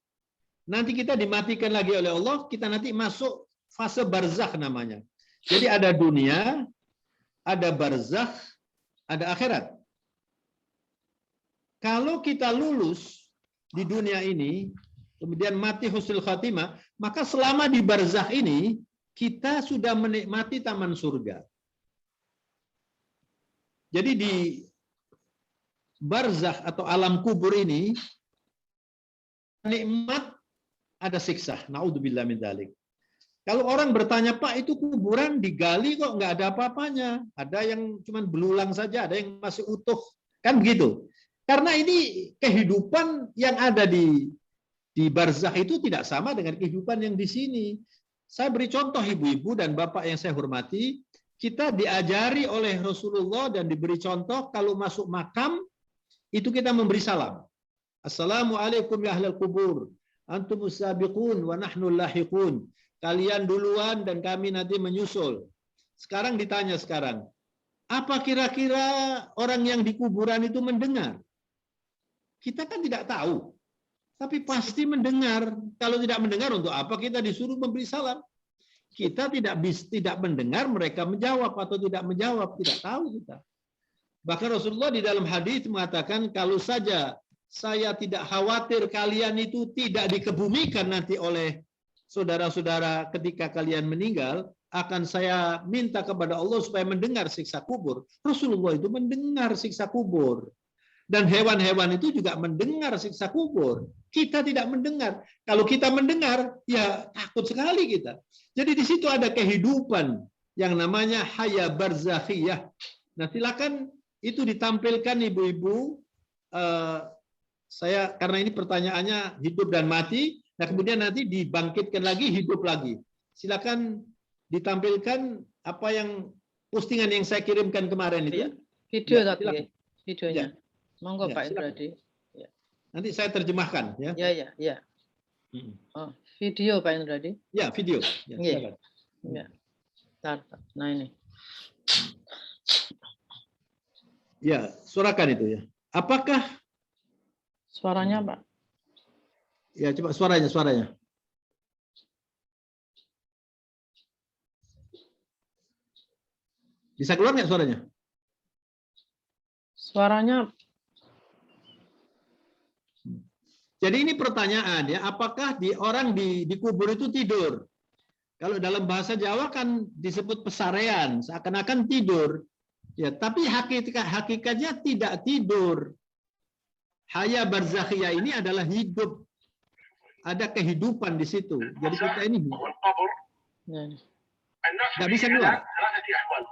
Nanti kita dimatikan lagi oleh Allah, kita nanti masuk fase barzakh namanya. Jadi ada dunia, ada barzakh, ada akhirat. Kalau kita lulus di dunia ini, kemudian mati husnul khatimah, maka selama di barzakh ini, kita sudah menikmati taman surga. Jadi di barzakh atau alam kubur ini, nikmat ada siksa. Naudzubillah min dzalik. Kalau orang bertanya, Pak, itu kuburan digali kok nggak ada apa-apanya. Ada yang cuma belulang saja, ada yang masih utuh. Kan begitu. Karena ini kehidupan yang ada di barzakh itu tidak sama dengan kehidupan yang di sini. Saya beri contoh ibu-ibu dan bapak yang saya hormati, kita diajari oleh Rasulullah dan diberi contoh kalau masuk makam, itu kita memberi salam. Assalamualaikum ya ahlal kubur. Antumus sabiqun wa nahnu lahiqun. Kalian duluan dan kami nanti menyusul. Sekarang ditanya sekarang. Apa kira-kira orang yang di kuburan itu mendengar? Kita kan tidak tahu. Tapi pasti mendengar. Kalau tidak mendengar, untuk apa kita disuruh memberi salam? Kita tidak mendengar mereka menjawab atau tidak menjawab. Tidak tahu kita. Bahkan Rasulullah di dalam hadis mengatakan, kalau saja saya tidak khawatir kalian itu tidak dikebumikan nanti oleh saudara-saudara ketika kalian meninggal, akan saya minta kepada Allah supaya mendengar siksa kubur. Rasulullah itu mendengar siksa kubur. Dan hewan-hewan itu juga mendengar siksa kubur. Kita tidak mendengar. Kalau kita mendengar, ya takut sekali kita. Jadi di situ ada kehidupan yang namanya haya barzakhiyah. Nah, silakan itu ditampilkan ibu-ibu. Saya karena ini pertanyaannya hidup dan mati. Nah, kemudian nanti dibangkitkan lagi, hidup lagi. Silakan ditampilkan apa yang postingan yang saya kirimkan kemarin itu. Ya, video ya, tadi, videonya. Ya. Monggo Ya, Pak Indradi. Ya. Nanti saya terjemahkan ya. Ya. Oh, video Pak Indradi. Ya, video. Ya, silakan. Ya. Nah ini. Ya, suarakan itu ya. Apakah suaranya, Pak? Ya, coba suaranya. Bisa keluar nggak suaranya? Suaranya. Jadi ini pertanyaan ya, apakah orang di kubur itu tidur? Kalau dalam bahasa Jawa kan disebut pesarean, seakan-akan tidur. Ya, tapi hakikatnya tidak tidur. Haya barzakhiyah ini adalah hidup. ada kehidupan di situ. Jadi kita ini والقبر الناس nggak bisa فيه keluar. على ثلاثة أحوال.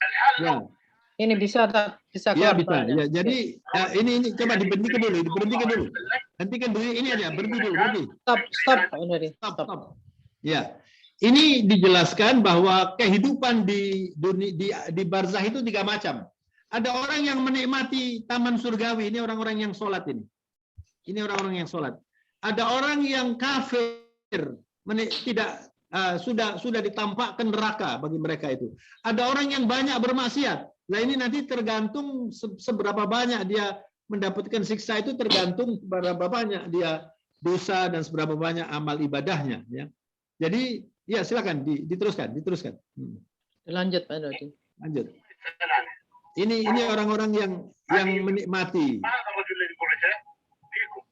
الحالة Ya, Ini bisa ya keluar bisa. soalnya. Ya, jadi ini coba diberhentikan dulu, diberhentikan dulu. Hentikan dulu ini aja, berhenti dulu, berhenti. Stop. Ini Stop. Ya. Ini dijelaskan bahwa kehidupan di dunia di barzah itu 3 macam. Ada orang yang menikmati taman surgawi, ini orang-orang yang sholat ini. Ini orang-orang yang sholat. Ada orang yang kafir, tidak sudah ditampakkan neraka bagi mereka itu. Ada orang yang banyak bermaksiat. Nah ini nanti tergantung seberapa banyak dia mendapatkan siksa itu tergantung seberapa banyak dia dosa dan seberapa banyak amal ibadahnya. Ya. Jadi ya silakan diteruskan. Lanjut Pak Dodi. Lanjut. Ini orang-orang yang menikmati. هذا الرجل الذي بعث فيكم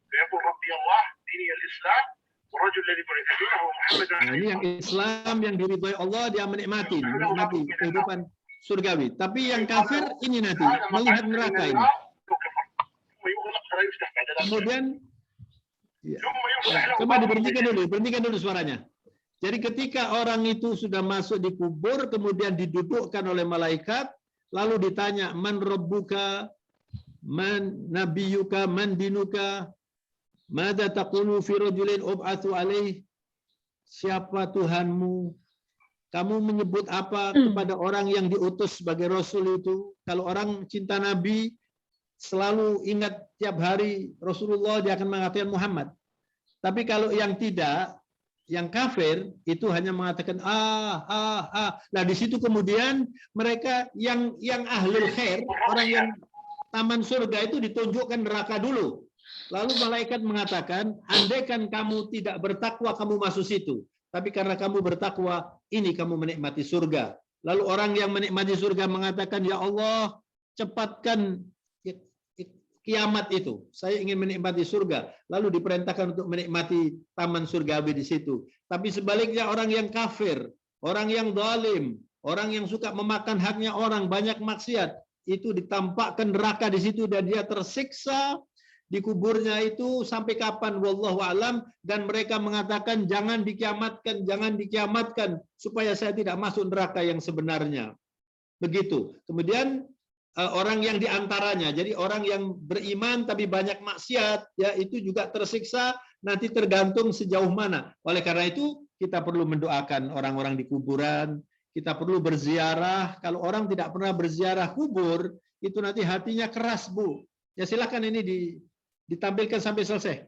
فيقول ربي الله ديني الإسلام والرجل الذي بعث فيه هو محمد. Nah, ini yang Islam yang diridhoi Allah dia menikmati kehidupan surgawi. Tapi yang kafir ini nanti melihat neraka ini. Kemudian coba diberhentikan dulu suaranya. Jadi ketika orang itu sudah masuk di kubur, kemudian didudukkan oleh malaikat, lalu ditanya, man rabbuka, man nabiyuka, man dinuka, madza taqulu fi rajulin ub'atsu alaih, siapa Tuhanmu? Kamu menyebut apa kepada orang yang diutus sebagai Rasul itu? Kalau orang cinta Nabi, selalu ingat tiap hari Rasulullah, dia akan mengatakan Muhammad. Tapi kalau yang tidak, yang kafir itu hanya mengatakan Nah di situ kemudian mereka yang ahlul khair, orang yang taman surga itu ditunjukkan neraka dulu. Lalu malaikat mengatakan, andaikan kamu tidak bertakwa kamu masuk situ. Tapi karena kamu bertakwa, ini kamu menikmati surga. Lalu orang yang menikmati surga mengatakan, ya Allah, cepatkan kiamat itu. Saya ingin menikmati surga. Lalu diperintahkan untuk menikmati taman surgawi di situ. Tapi sebaliknya orang yang kafir, orang yang zalim, orang yang suka memakan haknya orang, banyak maksiat, itu ditampakkan neraka di situ dan dia tersiksa di kuburnya itu sampai kapan wallahu alam, dan mereka mengatakan jangan dikiamatkan supaya saya tidak masuk neraka yang sebenarnya. Begitu. Kemudian orang yang diantaranya, jadi orang yang beriman tapi banyak maksiat, ya itu juga tersiksa, nanti tergantung sejauh mana. Oleh karena itu kita perlu mendoakan orang-orang di kuburan, kita perlu berziarah. Kalau orang tidak pernah berziarah kubur, itu nanti hatinya keras, Bu. Ya silakan ini ditampilkan sampai selesai.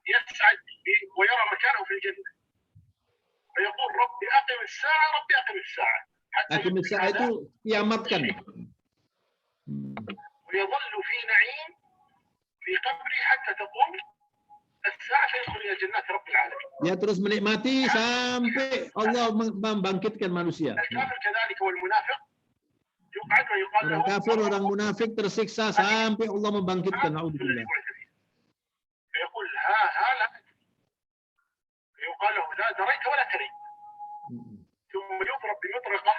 يسعد ويرى مكانه في الجنة فيقول ربي أقم الساعة ربي أقم الساعة أقم الساعة itu kiamatkan. ويظل في نعيم في قبره حتى تقوم الساعة فيدخل إلى جنات رب العالمين. Ya terus menikmati sampai Allah membangkitkan manusia. الكافر كذلك والمنافق يقعد ويقال له Orang kafir, orang munafik tersiksa sampai Allah membangkitkan. Naudzubillah. فيقول ها لا فيقال له لا دريت ولا تريت ثم يضرب بمطرقة.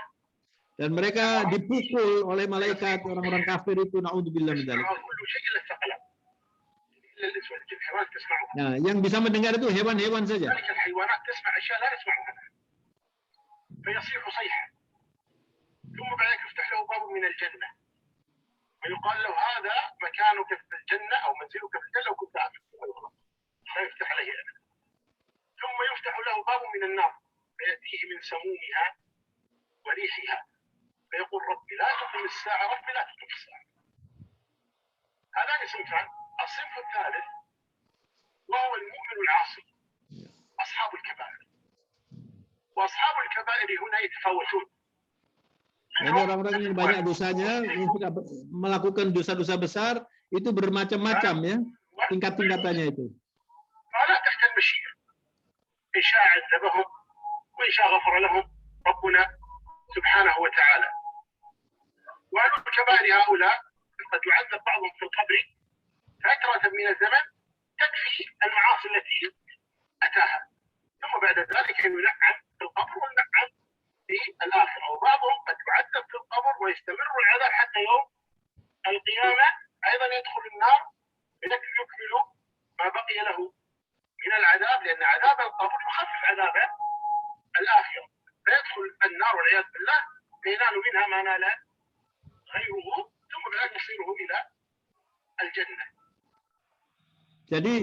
Dan mereka dipukul oleh malaikat orang-orang kafir itu. Naudzubillah min dzalik. كل شيء إلا الثقلان إلا الإنس والجن. الحيوانات تسمعها. Nah, yang bisa mendengar itu hewan-hewan saja. ذلك الحيوانات تسمع أشياء لا نسمعها فيصيح صيحة. ثم بعد ذلك يفتح له باب من الجنة ويقال له هذا مكانك في الجنة أو منزلك في الجنة وكنت عارف لا يفتح عليه أبدا. ثم يفتح له باب من النار فيأتيه من سمومها وريحها فيقول ربي لا تقم الساعة ربي لا تقم الساعة. هذان صنفان. الصنف الثالث وهو المؤمن العاصي أصحاب الكبائر. وأصحاب الكبائر هنا يتفاوتون. Jadi orang-orang yang banyak dosanya, yang suka melakukan dosa-dosa besar, itu bermacam-macam ya, tingkat-tingkatannya itu. فلا تحت المشيئة. إن شاء عذبهم وإن شاء غفر لهم ربنا سبحانه وتعالى. وأهل الكبائر هؤلاء قد يعذب بعضهم في القبر فترة من الزمن تكفي المعاصي التي أتاها. ثم بعد ذلك ينعم في القبر وينعم في الآخرة. وبعضهم قد يعذب في القبر ويستمر العذاب حتى يوم القيامة أيضا يدخل النار يكمل ما بقي له من العذاب، لأن عذاب القبر يخفف عذاب الآخرة، فيدخل النار والعياذ بالله فينال منها ما نال غيره، ثم بعد مصيره إلى الجنة. Jadi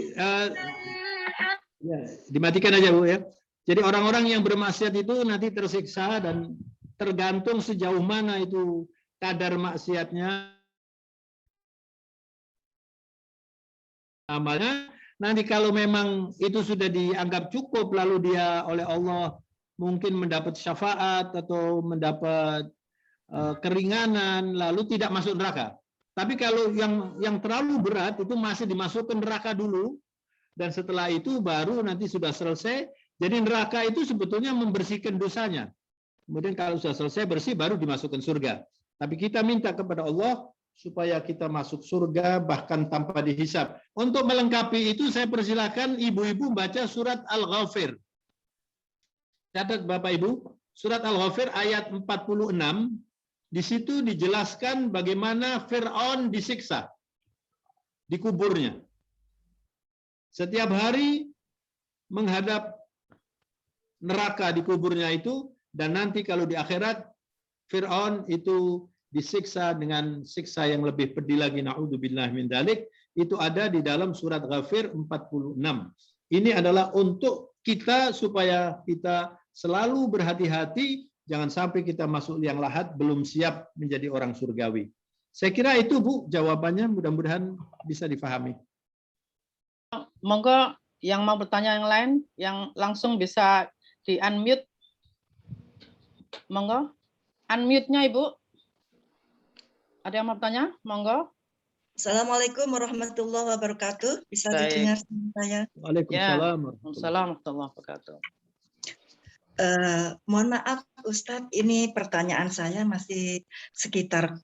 ya, dimatikan aja Bu ya. Jadi orang-orang yang bermaksiat itu nanti tersiksa dan tergantung sejauh mana itu kadar maksiatnya, amalnya. Nanti kalau memang itu sudah dianggap cukup, lalu dia oleh Allah mungkin mendapat syafaat atau mendapat keringanan, lalu tidak masuk neraka. Tapi kalau yang terlalu berat itu masih dimasukkan neraka dulu, dan setelah itu baru nanti sudah selesai. Jadi neraka itu sebetulnya membersihkan dosanya. Kemudian kalau sudah selesai bersih baru dimasukkan surga. Tapi kita minta kepada Allah supaya kita masuk surga bahkan tanpa dihisab. Untuk melengkapi itu saya persilakan ibu-ibu baca surat Al-Ghafir. Catat Bapak Ibu, surat Al-Ghafir ayat 46. Di situ dijelaskan bagaimana Fir'aun disiksa di kuburnya. Setiap hari menghadap neraka di kuburnya itu, dan nanti kalau di akhirat Fir'aun itu disiksa dengan siksa yang lebih pedih lagi, na'udzubillah min dzalik. Itu ada di dalam surat Ghafir 46. Ini adalah untuk kita supaya kita selalu berhati-hati, jangan sampai kita masuk liang lahat belum siap menjadi orang surgawi. Saya kira itu Bu jawabannya, mudah-mudahan bisa difahami. Monggo yang mau bertanya yang lain, yang langsung bisa di-unmute. Monggo. Unmute-nya Ibu. Ada yang mau bertanya? Monggo. Assalamualaikum warahmatullahi wabarakatuh. Bisa didengar saya? Waalaikumsalam. Warahmatullahi wabarakatuh. Mohon maaf Ustadz, ini pertanyaan saya masih sekitar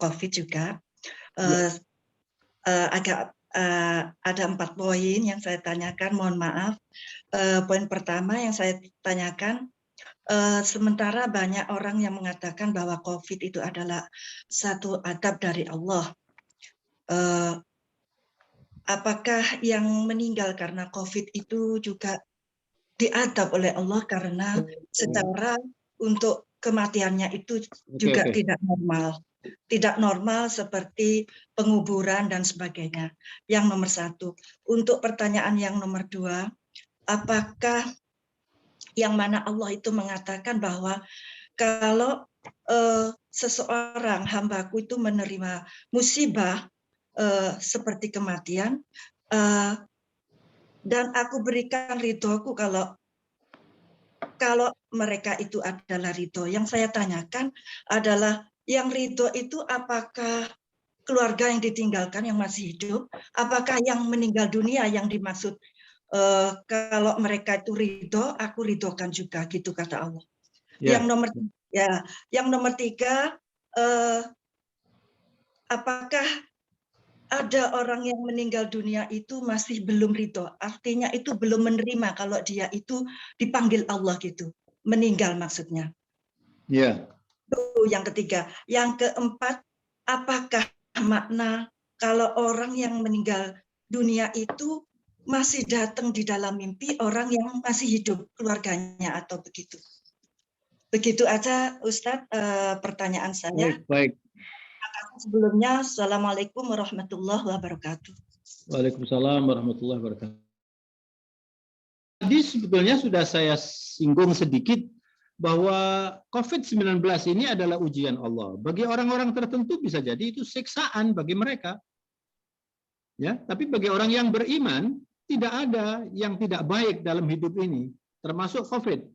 COVID juga. Agak ada 4 poin yang saya tanyakan, mohon maaf. Poin pertama yang saya tanyakan, sementara banyak orang yang mengatakan bahwa COVID itu adalah satu adab dari Allah. Apakah yang meninggal karena COVID itu juga diadab oleh Allah karena secara untuk kematiannya itu juga tidak normal. Tidak normal seperti penguburan dan sebagainya. Yang nomor 1. Untuk pertanyaan yang nomor 2, apakah yang mana Allah itu mengatakan bahwa kalau seseorang hambaku itu menerima musibah seperti kematian, dan aku berikan ridhoku kalau mereka itu adalah ridho. Yang saya tanyakan adalah yang ridho itu apakah keluarga yang ditinggalkan yang masih hidup, apakah yang meninggal dunia yang dimaksud? Kalau mereka itu ridho, aku ridhokan juga, gitu kata Allah. Yeah. Yang nomor 3, apakah ada orang yang meninggal dunia itu masih belum ridho, artinya itu belum menerima kalau dia itu dipanggil Allah gitu, meninggal maksudnya. Ya. Itu yang ketiga. Yang keempat, apakah makna kalau orang yang meninggal dunia itu masih datang di dalam mimpi orang yang masih hidup, keluarganya atau begitu? Begitu aja Ustadz pertanyaan saya. Baik. Sebelumnya, Assalamualaikum warahmatullahi wabarakatuh. Waalaikumsalam warahmatullahi wabarakatuh. Tadi sebetulnya sudah saya singgung sedikit bahwa COVID-19 ini adalah ujian Allah. Bagi orang-orang tertentu bisa jadi itu siksaan bagi mereka. Ya, tapi bagi orang yang beriman tidak ada yang tidak baik dalam hidup ini, termasuk COVID.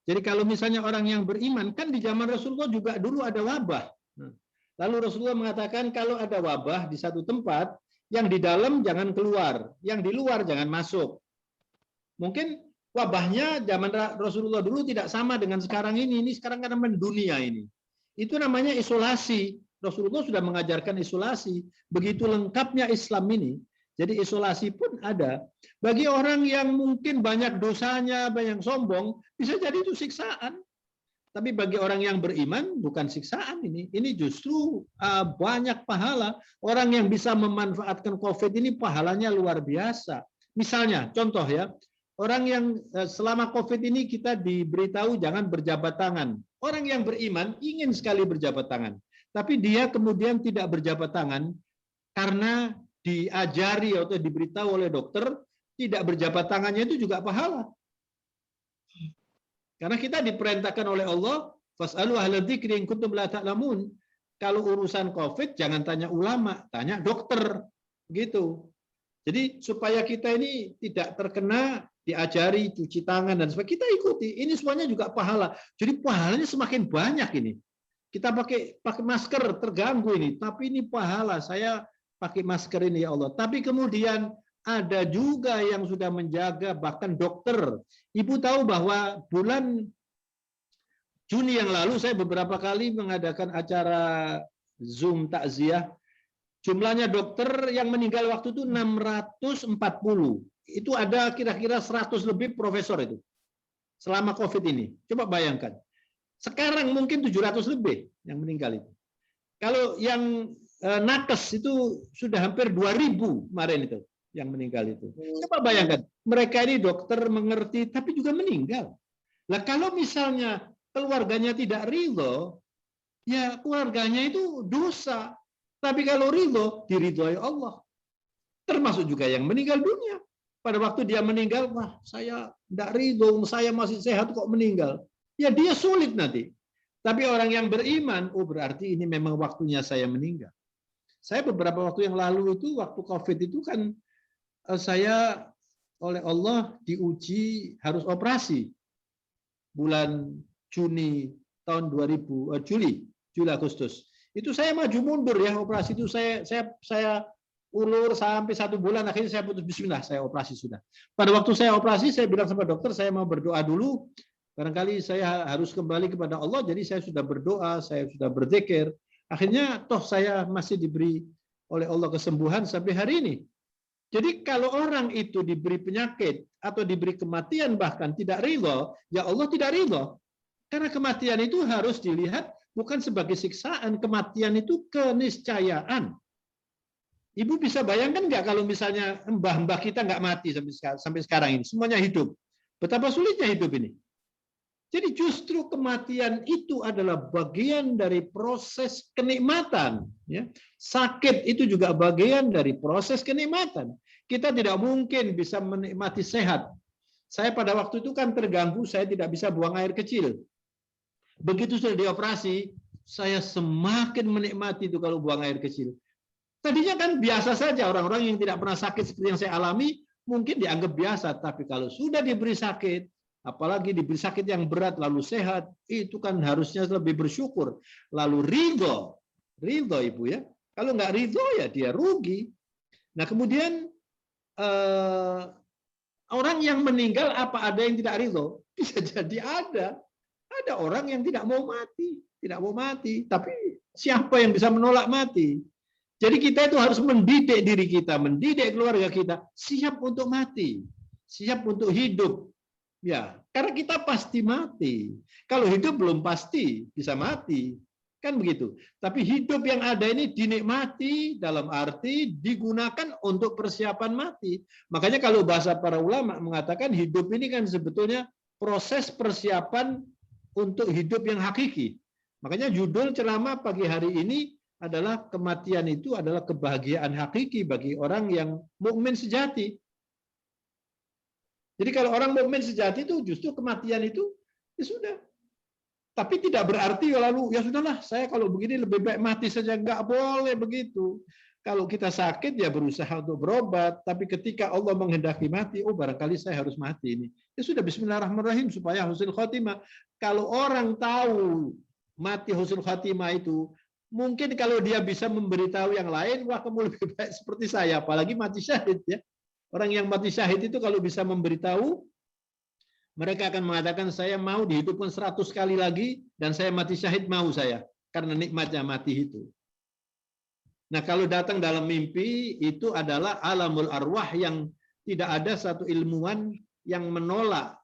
Jadi kalau misalnya orang yang beriman, kan di zaman Rasulullah juga dulu ada wabah. Lalu Rasulullah mengatakan kalau ada wabah di satu tempat, yang di dalam jangan keluar, yang di luar jangan masuk. Mungkin wabahnya zaman Rasulullah dulu tidak sama dengan sekarang ini. Ini sekarang kan mendunia ini. Itu namanya isolasi. Rasulullah sudah mengajarkan isolasi. Begitu lengkapnya Islam ini. Jadi isolasi pun ada. Bagi orang yang mungkin banyak dosanya, banyak sombong, bisa jadi itu siksaan. Tapi bagi orang yang beriman bukan siksaan ini. Ini justru banyak pahala. Orang yang bisa memanfaatkan COVID ini pahalanya luar biasa. Misalnya, contoh ya, orang yang selama COVID ini kita diberitahu jangan berjabat tangan. Orang yang beriman ingin sekali berjabat tangan. Tapi dia kemudian tidak berjabat tangan karena diajari atau diberitahu oleh dokter tidak berjabat tangannya itu juga pahala. Karena kita diperintahkan oleh Allah, fas'alu ahla dzikri in kuntum la ta'lamun. Kalau urusan COVID jangan tanya ulama, tanya dokter, gitu. Jadi supaya kita ini tidak terkena diajari cuci tangan dan sebagainya, kita ikuti. Ini semuanya juga pahala. Jadi pahalanya semakin banyak ini. Kita pakai masker terganggu ini, tapi ini pahala. Saya pakai masker ini ya Allah. Tapi kemudian ada juga yang sudah menjaga, bahkan dokter. Ibu tahu bahwa bulan Juni yang lalu saya beberapa kali mengadakan acara Zoom takziah. Jumlahnya dokter yang meninggal waktu itu 640. Itu ada kira-kira 100 lebih profesor itu. Selama COVID ini. Coba bayangkan. Sekarang mungkin 700 lebih yang meninggal itu. Kalau yang nakes itu sudah hampir 2000 kemarin itu yang meninggal itu. Coba bayangkan, mereka ini dokter mengerti tapi juga meninggal. Lah kalau misalnya keluarganya tidak ridho, ya keluarganya itu dosa. Tapi kalau ridho, diridhoi Allah. Termasuk juga yang meninggal dunia. Pada waktu dia meninggal, wah saya tidak ridho, saya masih sehat kok meninggal. Ya dia sulit nanti. Tapi orang yang beriman, oh berarti ini memang waktunya saya meninggal. Saya beberapa waktu yang lalu itu, waktu COVID itu kan saya oleh Allah diuji harus operasi. Bulan Juni tahun 2000, Juli Agustus. Itu saya maju mundur ya operasi itu saya ulur sampai 1 bulan, akhirnya saya putus bismillah, saya operasi sudah. Pada waktu saya operasi saya bilang sama dokter saya mau berdoa dulu. Barangkali saya harus kembali kepada Allah, jadi saya sudah berdoa, saya sudah berzikir. Akhirnya toh saya masih diberi oleh Allah kesembuhan sampai hari ini. Jadi kalau orang itu diberi penyakit atau diberi kematian bahkan tidak ridho, ya Allah tidak ridho. Karena kematian itu harus dilihat bukan sebagai siksaan, kematian itu keniscayaan. Ibu bisa bayangkan nggak kalau misalnya mbah-mbah kita nggak mati sampai sekarang ini, semuanya hidup. Betapa sulitnya hidup ini. Jadi justru kematian itu adalah bagian dari proses kenikmatan. Ya. Sakit itu juga bagian dari proses kenikmatan. Kita tidak mungkin bisa menikmati sehat. Saya pada waktu itu kan terganggu, saya tidak bisa buang air kecil. Begitu sudah dioperasi, saya semakin menikmati itu kalau buang air kecil. Tadinya kan biasa saja, orang-orang yang tidak pernah sakit seperti yang saya alami, mungkin dianggap biasa. Tapi kalau sudah diberi sakit, apalagi diberi sakit yang berat lalu sehat, itu kan harusnya lebih bersyukur. Lalu ridho Ibu ya. Kalau nggak ridho ya dia rugi. Nah kemudian orang yang meninggal apa ada yang tidak ridho? Bisa jadi ada. Ada orang yang tidak mau mati. Tapi siapa yang bisa menolak mati? Jadi kita itu harus mendidik diri kita, mendidik keluarga kita, siap untuk mati, siap untuk hidup. Ya, karena kita pasti mati. Kalau hidup belum pasti bisa mati. Kan begitu. Tapi hidup yang ada ini dinikmati dalam arti digunakan untuk persiapan mati. Makanya kalau bahasa para ulama mengatakan hidup ini kan sebetulnya proses persiapan untuk hidup yang hakiki. Makanya judul ceramah pagi hari ini adalah kematian itu adalah kebahagiaan hakiki bagi orang yang mukmin sejati. Jadi kalau orang mukmin sejati itu justru kematian itu ya sudah. Tapi tidak berarti lalu ya sudahlah saya kalau begini lebih baik mati saja, nggak boleh begitu. Kalau kita sakit ya berusaha untuk berobat, tapi ketika Allah menghendaki mati, oh barangkali saya harus mati ini. Ya sudah bismillahirrahmanirrahim supaya husnul khatimah. Kalau orang tahu mati husnul khatimah itu, mungkin kalau dia bisa memberitahu yang lain, wah kamu lebih baik seperti saya, apalagi mati syahid ya. Orang yang mati syahid itu kalau bisa memberitahu, mereka akan mengatakan saya mau dihidupkan 100 kali lagi dan saya mati syahid mau saya karena nikmatnya mati itu. Nah, kalau datang dalam mimpi itu adalah alamul arwah yang tidak ada satu ilmuwan yang menolak,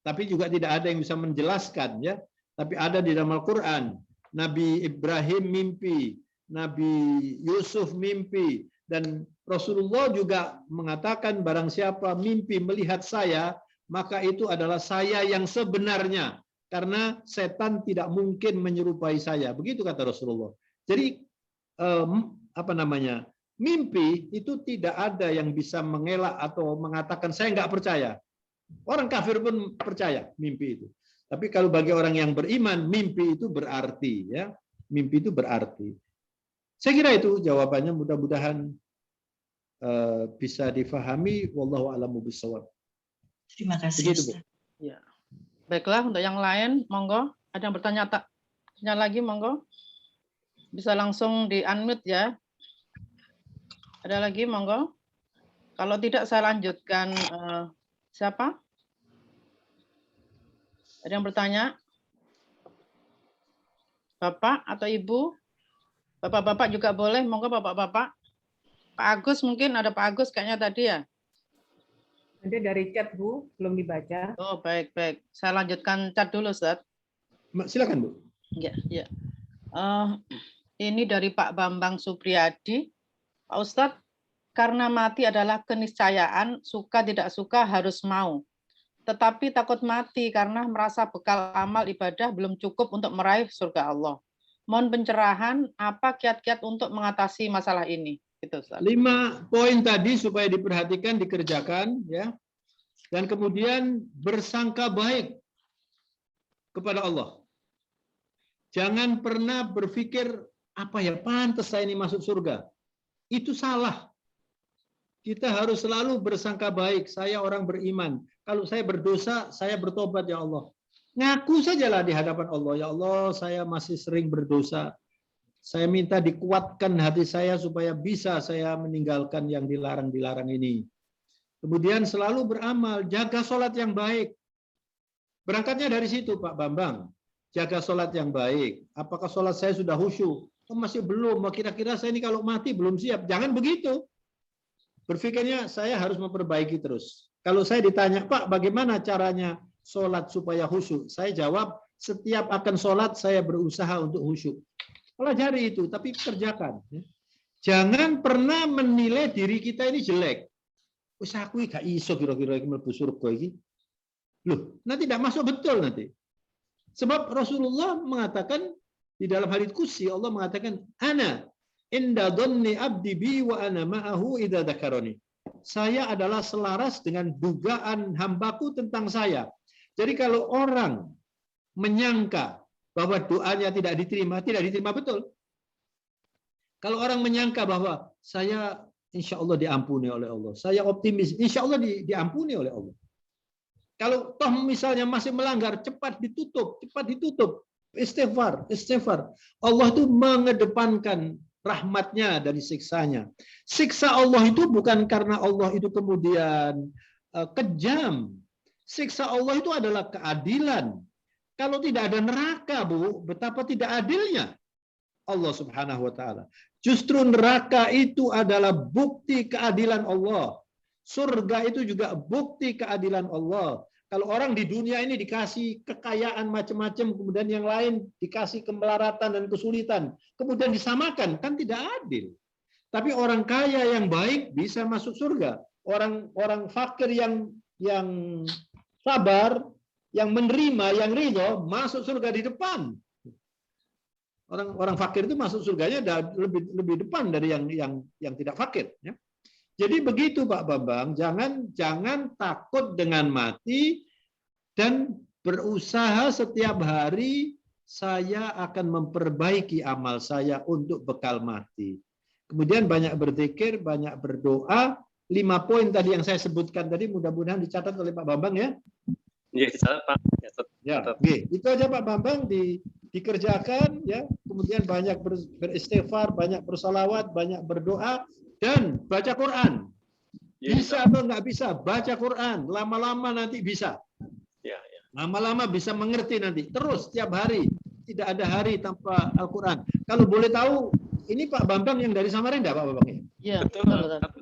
tapi juga tidak ada yang bisa menjelaskan ya. tapi ada di dalam Al-Quran. Nabi Ibrahim mimpi, Nabi Yusuf mimpi, dan Rasulullah juga mengatakan barang siapa mimpi melihat saya, maka itu adalah saya yang sebenarnya, karena setan tidak mungkin menyerupai saya. Begitu kata Rasulullah. Jadi mimpi itu tidak ada yang bisa mengelak atau mengatakan saya nggak percaya. Orang kafir pun percaya mimpi itu. Tapi kalau bagi orang yang beriman, mimpi itu berarti, ya, mimpi itu berarti. Saya kira itu jawabannya. Mudah-mudahan bisa difahami. Wallahu a'lamu bishawab. Terima kasih. Begitu, Bu. Ya. Baiklah, untuk yang lain, monggo. Ada yang bertanya lagi, monggo. Bisa langsung di-unmute ya. Ada lagi, monggo. Kalau tidak, saya lanjutkan. Siapa? Ada yang bertanya? Bapak atau Ibu? Bapak-bapak juga boleh, monggo bapak-bapak. Pak Agus mungkin, ada Pak Agus kayaknya tadi ya? Nanti dari chat, Bu, belum dibaca. Oh, baik-baik. Saya lanjutkan chat dulu, Ustaz. Silakan, Bu. Ya, ya. Ini dari Pak Bambang Supriyadi. Pak Ustadz, karena mati adalah keniscayaan, suka tidak suka harus mau. Tetapi takut mati karena merasa bekal amal ibadah belum cukup untuk meraih surga Allah. Mohon pencerahan, apa kiat-kiat untuk mengatasi masalah ini? Itu, Ustaz. 5 poin tadi supaya diperhatikan, dikerjakan, ya. Dan kemudian bersangka baik kepada Allah. Jangan pernah berpikir, apa ya, pantas saya ini masuk surga. Itu salah. Kita harus selalu bersangka baik. Saya orang beriman. Kalau saya berdosa, saya bertobat, ya Allah. Ngaku sajalah di hadapan Allah. Ya Allah, saya masih sering berdosa. Saya minta dikuatkan hati saya supaya bisa saya meninggalkan yang dilarang-dilarang ini. Kemudian selalu beramal, jaga sholat yang baik. Berangkatnya dari situ, Pak Bambang. Jaga sholat yang baik. Apakah sholat saya sudah khusyuk? Oh, masih belum. Kira-kira saya ini kalau mati belum siap. Jangan begitu. Berpikirnya saya harus memperbaiki terus. Kalau saya ditanya, Pak, bagaimana caranya sholat supaya khusyuk? Saya jawab, setiap akan sholat saya berusaha untuk khusyuk. Pelajari itu, tapi kerjakan. Jangan pernah menilai diri kita ini jelek. Wis aku gak iso kira-kira iki mlebu surga iki. Loh, nanti tidak masuk betul nanti. Sebab Rasulullah mengatakan di dalam hadits qudsi, Allah mengatakan, ana inda dhanni abdi bi wa ana ma'ahu idza dzakarani. Saya adalah selaras dengan dugaan hambaku tentang saya. Jadi kalau orang menyangka bahwa doanya tidak diterima betul. Kalau orang menyangka bahwa saya insya Allah diampuni oleh Allah, saya optimis, insya Allah diampuni oleh Allah. Kalau toh misalnya masih melanggar, cepat ditutup. Istighfar. Allah itu mengedepankan rahmatnya dari siksanya. Siksa Allah itu bukan karena Allah itu kemudian kejam. Siksa Allah itu adalah keadilan. Kalau tidak ada neraka, Bu, betapa tidak adilnya Allah Subhanahu wa taala. Justru neraka itu adalah bukti keadilan Allah. Surga itu juga bukti keadilan Allah. Kalau orang di dunia ini dikasih kekayaan macam-macam, kemudian yang lain dikasih kemelaratan dan kesulitan, kemudian disamakan, kan tidak adil. Tapi orang kaya yang baik bisa masuk surga. Orang fakir yang sabar, yang menerima, yang ridho, masuk surga di depan. Orang fakir itu masuk surganya lebih depan dari yang tidak fakir. Ya. Jadi begitu Pak Bambang, jangan takut dengan mati dan berusaha setiap hari saya akan memperbaiki amal saya untuk bekal mati. Kemudian banyak berzikir, banyak berdoa. 5 poin tadi yang saya sebutkan tadi mudah-mudahan dicatat oleh Pak Bambang ya. Iya, dicatat Pak. Ya, oke. Itu aja Pak Bambang dikerjakan ya. Kemudian banyak beristighfar, banyak bersalawat, banyak berdoa. Dan baca Quran. Bisa atau nggak bisa, baca Quran. Lama-lama nanti bisa. Lama-lama bisa mengerti nanti. Terus setiap hari. Tidak ada hari tanpa Al-Quran. Kalau boleh tahu, ini Pak Bambang yang dari Samarinda, Pak Bambang? Iya, betul.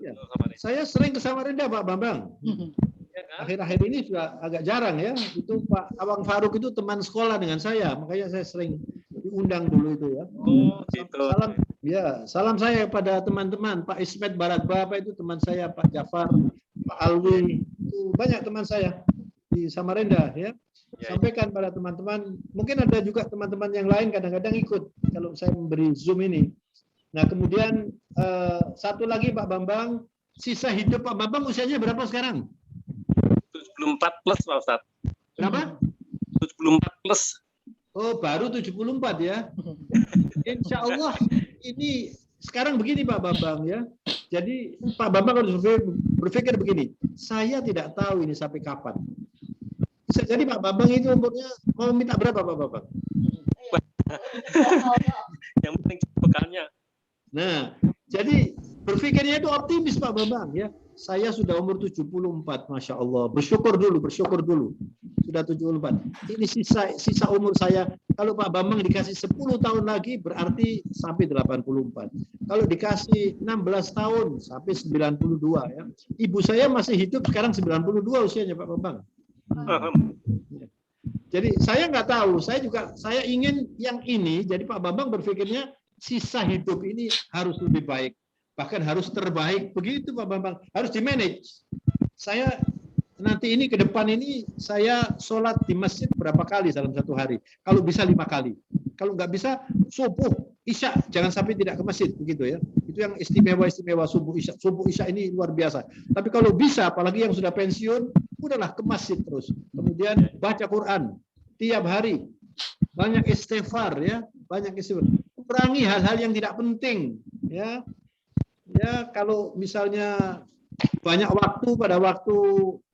Ya. Saya sering ke Samarinda, Pak Bambang. akhir-akhir ini sudah agak jarang ya. Itu Pak Awang Faruk itu teman sekolah dengan saya, makanya saya sering diundang dulu itu ya. Oh, gitu. Salam ya, salam saya pada teman-teman. Pak Ismet Baratba itu teman saya, Pak Jafar, Pak Alwi, itu banyak teman saya di Samarinda ya. Sampaikan pada teman-teman. Mungkin ada juga teman-teman yang lain kadang-kadang ikut kalau saya memberi Zoom ini. Nah, kemudian satu lagi Pak Bambang, sisa hidup Pak Bambang usianya berapa sekarang? 74 plus Pak Ustadz. Berapa? 74 plus. Oh, baru 74 ya. Insya Allah ini sekarang begini Pak Bambang ya. Jadi Pak Bambang harus berpikir begini, saya tidak tahu ini sampai kapan. Bisa jadi Pak Bambang itu umurnya mau minta berapa Pak Bambang? Yang penting bekalnya. Nah, jadi berpikirnya itu optimis Pak Bambang ya. Saya sudah umur 74, Masya Allah. Bersyukur dulu. Sudah 74. Ini sisa umur saya. Kalau Pak Bambang dikasih 10 tahun lagi berarti sampai 84. Kalau dikasih 16 tahun sampai 92 ya. Ibu saya masih hidup sekarang 92 usianya Pak Bambang. Jadi saya nggak tahu. Saya ingin yang ini. Jadi Pak Bambang berpikirnya sisa hidup ini harus lebih baik. Bahkan harus terbaik. Begitu Pak Bambang. Harus di-manage. Saya nanti ini ke depan ini saya sholat di masjid berapa kali dalam satu hari. Kalau bisa 5 kali. Kalau nggak bisa subuh, isya. Jangan sampai tidak ke masjid. Begitu ya. Itu yang istimewa subuh isya. Subuh isya ini luar biasa. Tapi kalau bisa, apalagi yang sudah pensiun, udahlah ke masjid terus. Kemudian baca Quran tiap hari. Banyak istighfar ya. Banyak istighfar. Kurangi hal-hal yang tidak penting. Ya. Ya, kalau misalnya banyak waktu pada waktu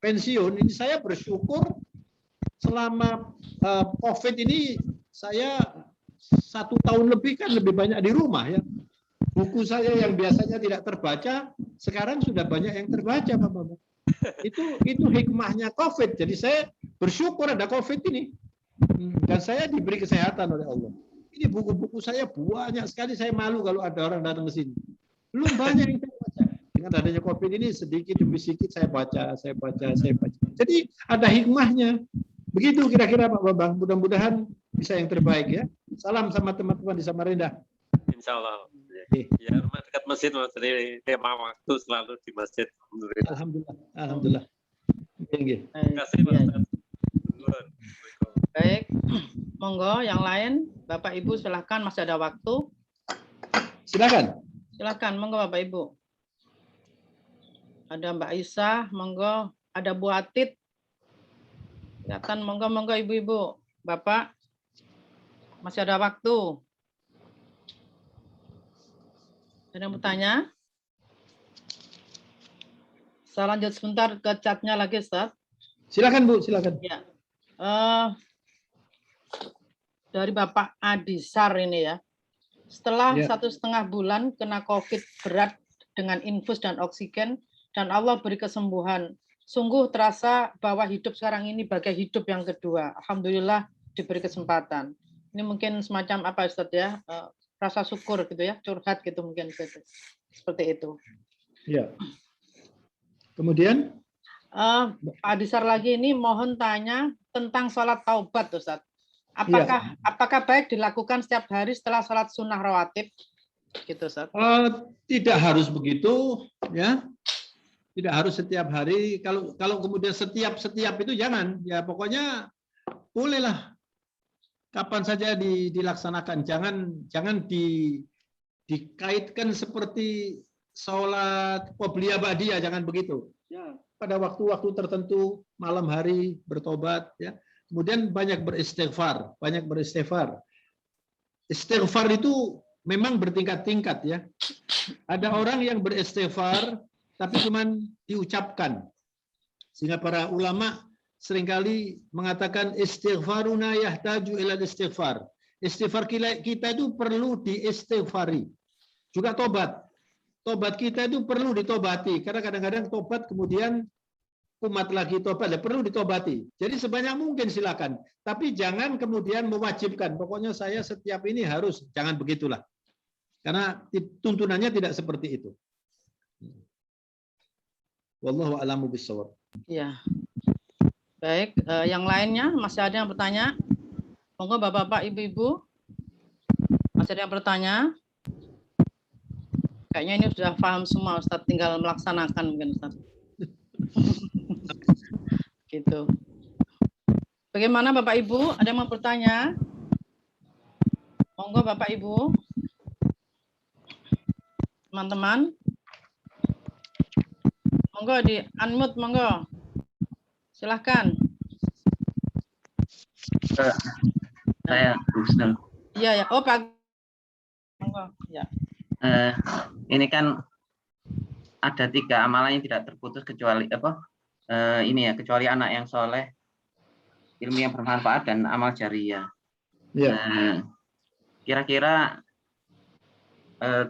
pensiun, ini saya bersyukur selama COVID ini saya 1 tahun lebih kan lebih banyak di rumah ya. Buku saya yang biasanya tidak terbaca, sekarang sudah banyak yang terbaca Pak Bambang. Itu hikmahnya COVID. Jadi saya bersyukur ada COVID ini. Dan saya diberi kesehatan oleh Allah. Ini buku-buku saya banyak sekali, saya malu kalau ada orang datang ke sini. Belum banyak yang saya baca. Dengan adanya COVID ini sedikit demi sedikit saya baca. Jadi ada hikmahnya. Begitu kira-kira Pak Bambang. Mudah-mudahan bisa yang terbaik ya. Salam sama teman-teman di Samarinda. Insya Allah. Ya, rumah dekat masjid, jadi tema waktu selalu di masjid. Alhamdulillah. Terima kasih Pak Ustadz. Baik, monggo yang lain, Bapak Ibu silahkan, masih ada waktu. Silakan, monggo Bapak Ibu. Ada Mbak Isa, monggo. Ada Bu Atit. Silakan, monggo Ibu-ibu. Bapak, masih ada waktu. Ada yang bertanya? Saya lanjut sebentar ke chatnya lagi, Ustaz. Silakan Bu, silakan. Ya. Dari Bapak Adisar ini ya. Setelah 1,5 bulan kena COVID berat dengan infus dan oksigen, dan Allah beri kesembuhan. Sungguh terasa bahwa hidup sekarang ini bagai hidup yang kedua. Alhamdulillah diberi kesempatan. Ini mungkin semacam apa Ustaz ya? Rasa syukur gitu ya, curhat gitu mungkin seperti itu. Ya. Kemudian Pak Adisar lagi ini mohon tanya tentang sholat taubat Ustaz. Apakah baik dilakukan setiap hari setelah sholat sunnah rawatib? Gitu Ustaz. Tidak harus begitu ya. Tidak harus setiap hari. Kalau kemudian setiap itu jangan. Ya pokoknya bolehlah. Kapan saja dilaksanakan, jangan dikaitkan seperti sholat qobliyah ba'diyah, jangan begitu. Ya, pada waktu-waktu tertentu, malam hari bertobat, ya. Kemudian banyak beristighfar. Istighfar itu memang bertingkat-tingkat ya. Ada orang yang beristighfar tapi cuma diucapkan. Sehingga para ulama seringkali mengatakan istighfaruna yahtaju ila istighfar. Istighfar kita itu perlu diistighfari. Juga tobat. Tobat kita itu perlu ditobati. Karena kadang-kadang tobat kemudian umat lagi tobat. Perlu ditobati. Jadi sebanyak mungkin silakan. Tapi jangan kemudian mewajibkan. Pokoknya saya setiap ini harus. Jangan begitulah. Karena tuntunannya tidak seperti itu. Wallahu a'lamu bishawab. Ya. Baik, yang lainnya masih ada yang bertanya? Monggo Bapak-bapak, Ibu-ibu. Masih ada yang bertanya? Kayaknya ini sudah paham semua, Ustadz, tinggal melaksanakan mungkin, Ustadz. Gitu. Bagaimana Bapak Ibu? Ada yang mau bertanya? Monggo Bapak Ibu. Teman-teman. Monggo di unmute, monggo. Silahkan. Saya Ustaz. Iya ya. Oh Pak. Monggo. Ya. Ini kan ada 3 amalan yang tidak terputus kecuali ini ya, kecuali anak yang soleh, ilmu yang bermanfaat, dan amal jariyah. Ya. Kira-kira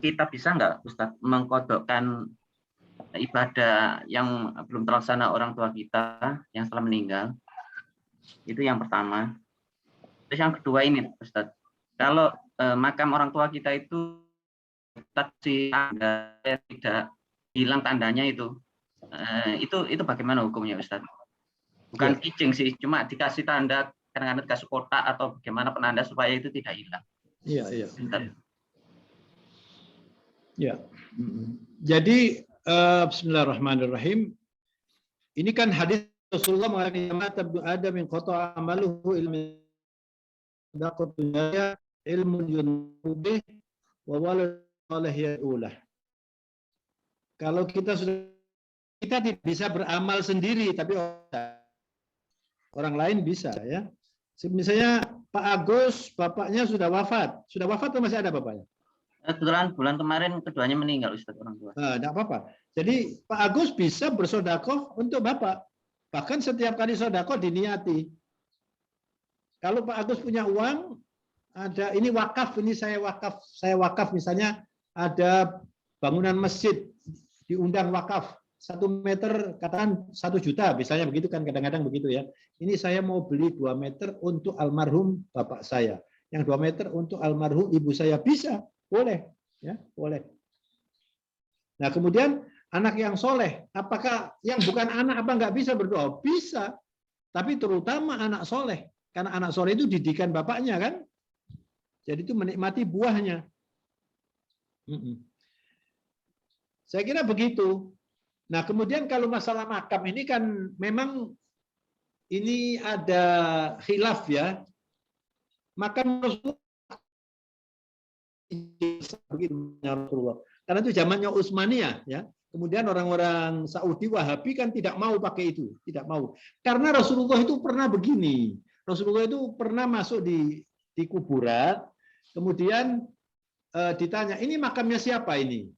kita bisa nggak Ustadz mengkodokkan ibadah yang belum terlaksana orang tua kita yang telah meninggal? Itu yang pertama. Terus yang kedua ini Ustadz, kalau makam orang tua kita itu tanda tidak hilang tandanya itu bagaimana hukumnya Ustadz? Bukan kijing sih, cuma dikasih tanda, kadang-kadang dikasih kotak atau bagaimana penanda supaya itu tidak hilang. Iya, iya. Ya. Jadi bismillahirrahmanirrahim. Ini kan hadis Rasulullah mengatakan Adam min qata amaluhu ilmu dunya ilmu yunubih wa walad ulah. Kalau kita tidak bisa beramal sendiri, tapi orang lain bisa ya. Misalnya Pak Agus, bapaknya sudah wafat atau masih ada bapaknya? Kebetulan bulan kemarin keduanya meninggal Ustaz, orang tua. Tidak apa-apa. Jadi Pak Agus bisa bersodakoh untuk bapak. Bahkan setiap kali sodakoh diniati. Kalau Pak Agus punya uang, ada ini wakaf, ini saya wakaf misalnya ada bangunan masjid diundang wakaf 1 meter katakan 1 juta misalnya, begitu kan, kadang-kadang begitu ya. Ini saya mau beli 2 meter untuk almarhum bapak saya, yang 2 meter untuk almarhum ibu saya, bisa, boleh ya, boleh. Nah kemudian anak yang soleh, apakah yang bukan anak apa nggak bisa berdoa? Bisa, tapi terutama anak soleh, karena anak soleh itu didikan bapaknya kan, jadi itu menikmati buahnya. Saya kira begitu. Nah kemudian kalau masalah makam ini kan memang ini ada khilaf ya. Makam Rasulullah karena itu zamannya Utsmaniyah ya. Kemudian orang-orang Saudi Wahabi kan tidak mau pakai itu, tidak mau. Karena Rasulullah itu pernah begini. Rasulullah itu pernah masuk di kuburan, kemudian ditanya, ini makamnya siapa ini?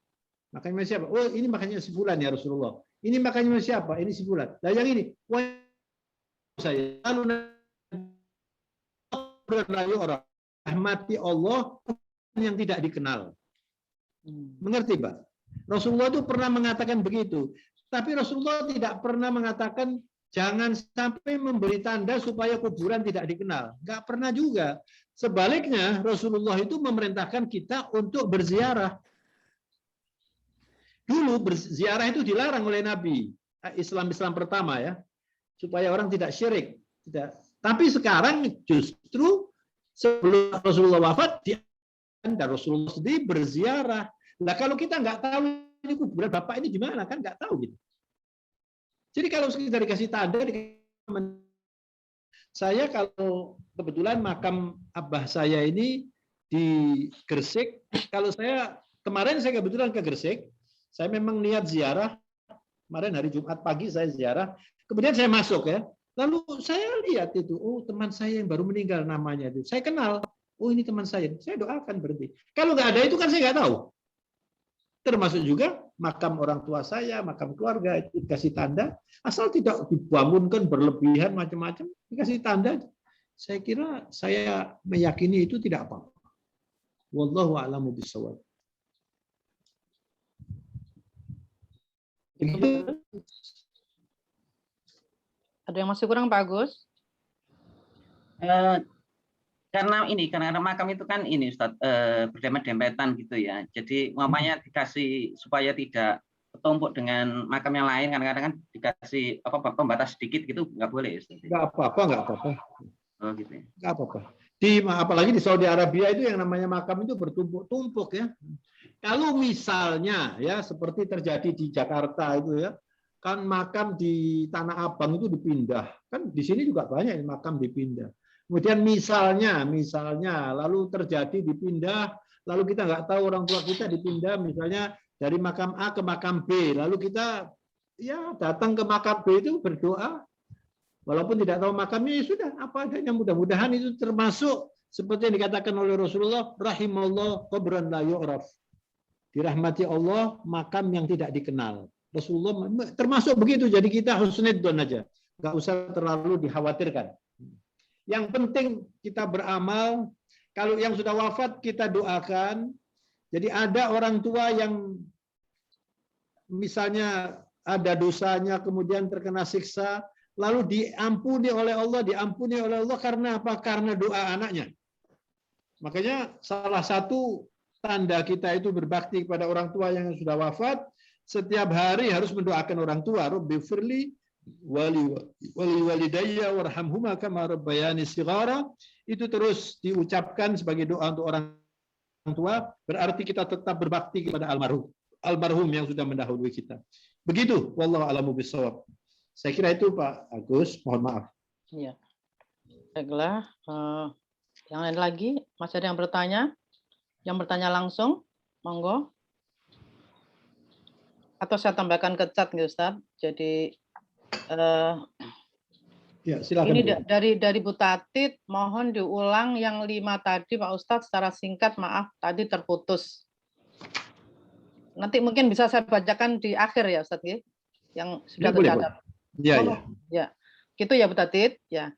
Makamnya siapa? Oh, ini makamnya si fulan ya Rasulullah. Ini makamnya siapa? Ini si fulan. Lah yang ini, wah saya lalu orang rahmati Allah yang tidak dikenal. Mengerti, Pak? Rasulullah itu pernah mengatakan begitu. Tapi Rasulullah tidak pernah mengatakan jangan sampai memberi tanda supaya kuburan tidak dikenal. Enggak pernah juga. Sebaliknya, Rasulullah itu memerintahkan kita untuk berziarah. Dulu berziarah itu dilarang oleh Nabi. Islam pertama ya. Supaya orang tidak syirik. Tapi sekarang justru sebelum Rasulullah wafat, dan Rasulullah sendiri berziarah. Nah kalau kita nggak tahu ini kuburan bapak ini di mana, kan nggak tahu gitu. Jadi kalau kita dikasih tanda, saya kalau kebetulan makam abah saya ini di Gresik, kalau saya kemarin saya kebetulan ke Gresik, saya memang niat ziarah, kemarin hari Jumat pagi saya ziarah, kemudian saya masuk ya, lalu saya lihat itu, oh teman saya yang baru meninggal namanya itu, saya kenal, oh ini teman saya doakan berhenti. Kalau nggak ada itu kan saya nggak tahu. Termasuk juga makam orang tua saya, makam keluarga, itu dikasih tanda, asal tidak dibangunkan berlebihan macam-macam, dikasih tanda. Saya kira saya meyakini itu tidak apa-apa. Wallahu a'lamu bishawab. Ada yang masih kurang Pak Agus? Karena makam itu kan ini Ustaz, berdempet-dempetan gitu ya. Jadi umpamanya dikasih supaya tidak tumpuk dengan makam yang lain, kadang-kadang kan dikasih pembatas sedikit gitu, nggak boleh. Nggak apa-apa. Oh gitu ya. Nggak apa-apa. Apalagi di Saudi Arabia itu yang namanya makam itu bertumpuk-tumpuk ya. Kalau misalnya ya seperti terjadi di Jakarta itu ya, kan makam di Tanah Abang itu dipindah. Kan di sini juga banyak makam dipindah. Kemudian misalnya lalu terjadi dipindah, lalu kita nggak tahu orang tua kita dipindah misalnya dari makam A ke makam B, lalu kita ya datang ke makam B itu berdoa, walaupun tidak tahu makamnya ya sudah apa adanya, mudah-mudahan itu termasuk seperti yang dikatakan oleh Rasulullah, rahimallah qabran la yu'raf. Dirahmati Allah makam yang tidak dikenal. Rasulullah termasuk begitu, jadi kita husnudzon aja, nggak usah terlalu dikhawatirkan. Yang penting kita beramal. Kalau yang sudah wafat kita doakan. Jadi ada orang tua yang misalnya ada dosanya kemudian terkena siksa, lalu diampuni oleh Allah karena apa? Karena doa anaknya. Makanya salah satu tanda kita itu berbakti kepada orang tua yang sudah wafat, setiap hari harus mendoakan orang tua. Rabbighfirli wali walidayya warhamhuma kama rabbayani shighara. Itu terus diucapkan sebagai doa untuk orang tua, berarti kita tetap berbakti kepada almarhum yang sudah mendahului kita. Begitu, wallahu a'lamu bishawab. Saya kira itu Pak Agus, mohon maaf. Iya. Baiklah, yang lain lagi, masih ada yang bertanya? Yang bertanya langsung, monggo. Atau saya tambahkan ke chat nih Ustaz. Jadi ya, silakan. Ini dari Bu Tatit, mohon diulang yang 5 tadi Pak Ustadz secara singkat, maaf tadi terputus. Nanti mungkin bisa saya bacakan di akhir ya Ustadz ya, yang sudah tercatat. Ya, gitu ya Bu Tatit. Ya.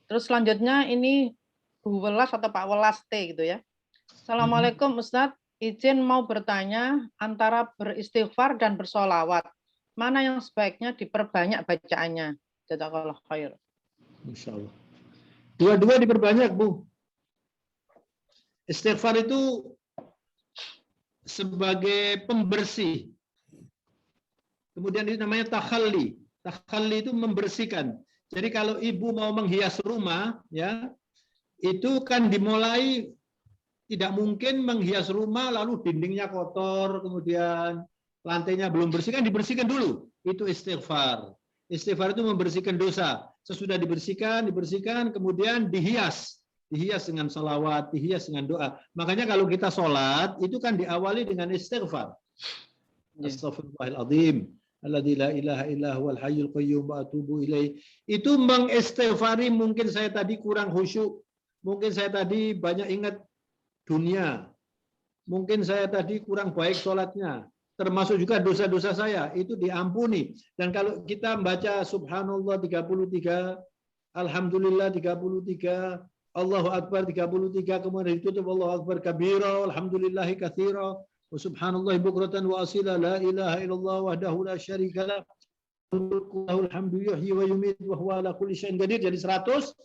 Terus selanjutnya ini Bu Welas atau Pak Welas T gitu ya. Assalamualaikum Ustadz, izin mau bertanya antara beristighfar dan bersolawat, mana yang sebaiknya diperbanyak bacaannya? Jazakallah khair. Insya Allah. Dua-dua diperbanyak, Bu. Istighfar itu sebagai pembersih. Kemudian itu namanya takhalli. Takhalli itu membersihkan. Jadi kalau ibu mau menghias rumah, ya, itu kan dimulai, tidak mungkin menghias rumah lalu dindingnya kotor, kemudian lantainya belum bersih, kan dibersihkan dulu. Itu istighfar. Istighfar itu membersihkan dosa. Sesudah dibersihkan, kemudian dihias dengan salawat, dihias dengan doa. Makanya kalau kita sholat, itu kan diawali dengan istighfar. Astaghfirullahaladzim, alladzi la ilaha illa huwal hayyul qayyum wa atubu ilaih. Itu mengistighfari, mungkin saya tadi kurang khusyuk, mungkin saya tadi banyak ingat dunia, mungkin saya tadi kurang baik sholatnya, termasuk juga dosa-dosa saya, itu diampuni. Dan kalau kita membaca subhanallah 33, alhamdulillah 33, Allahu akbar 33, kemudian ditutup Allahu akbar kabira, alhamdulillahi katsira, wa subhanallahi bukratan wa asila, la ilaha illallah wahdahu la syarikalah, lahul hamdu yuhyi wa yumiit wa huwa ala kulli syai'in qadir. Jadi 100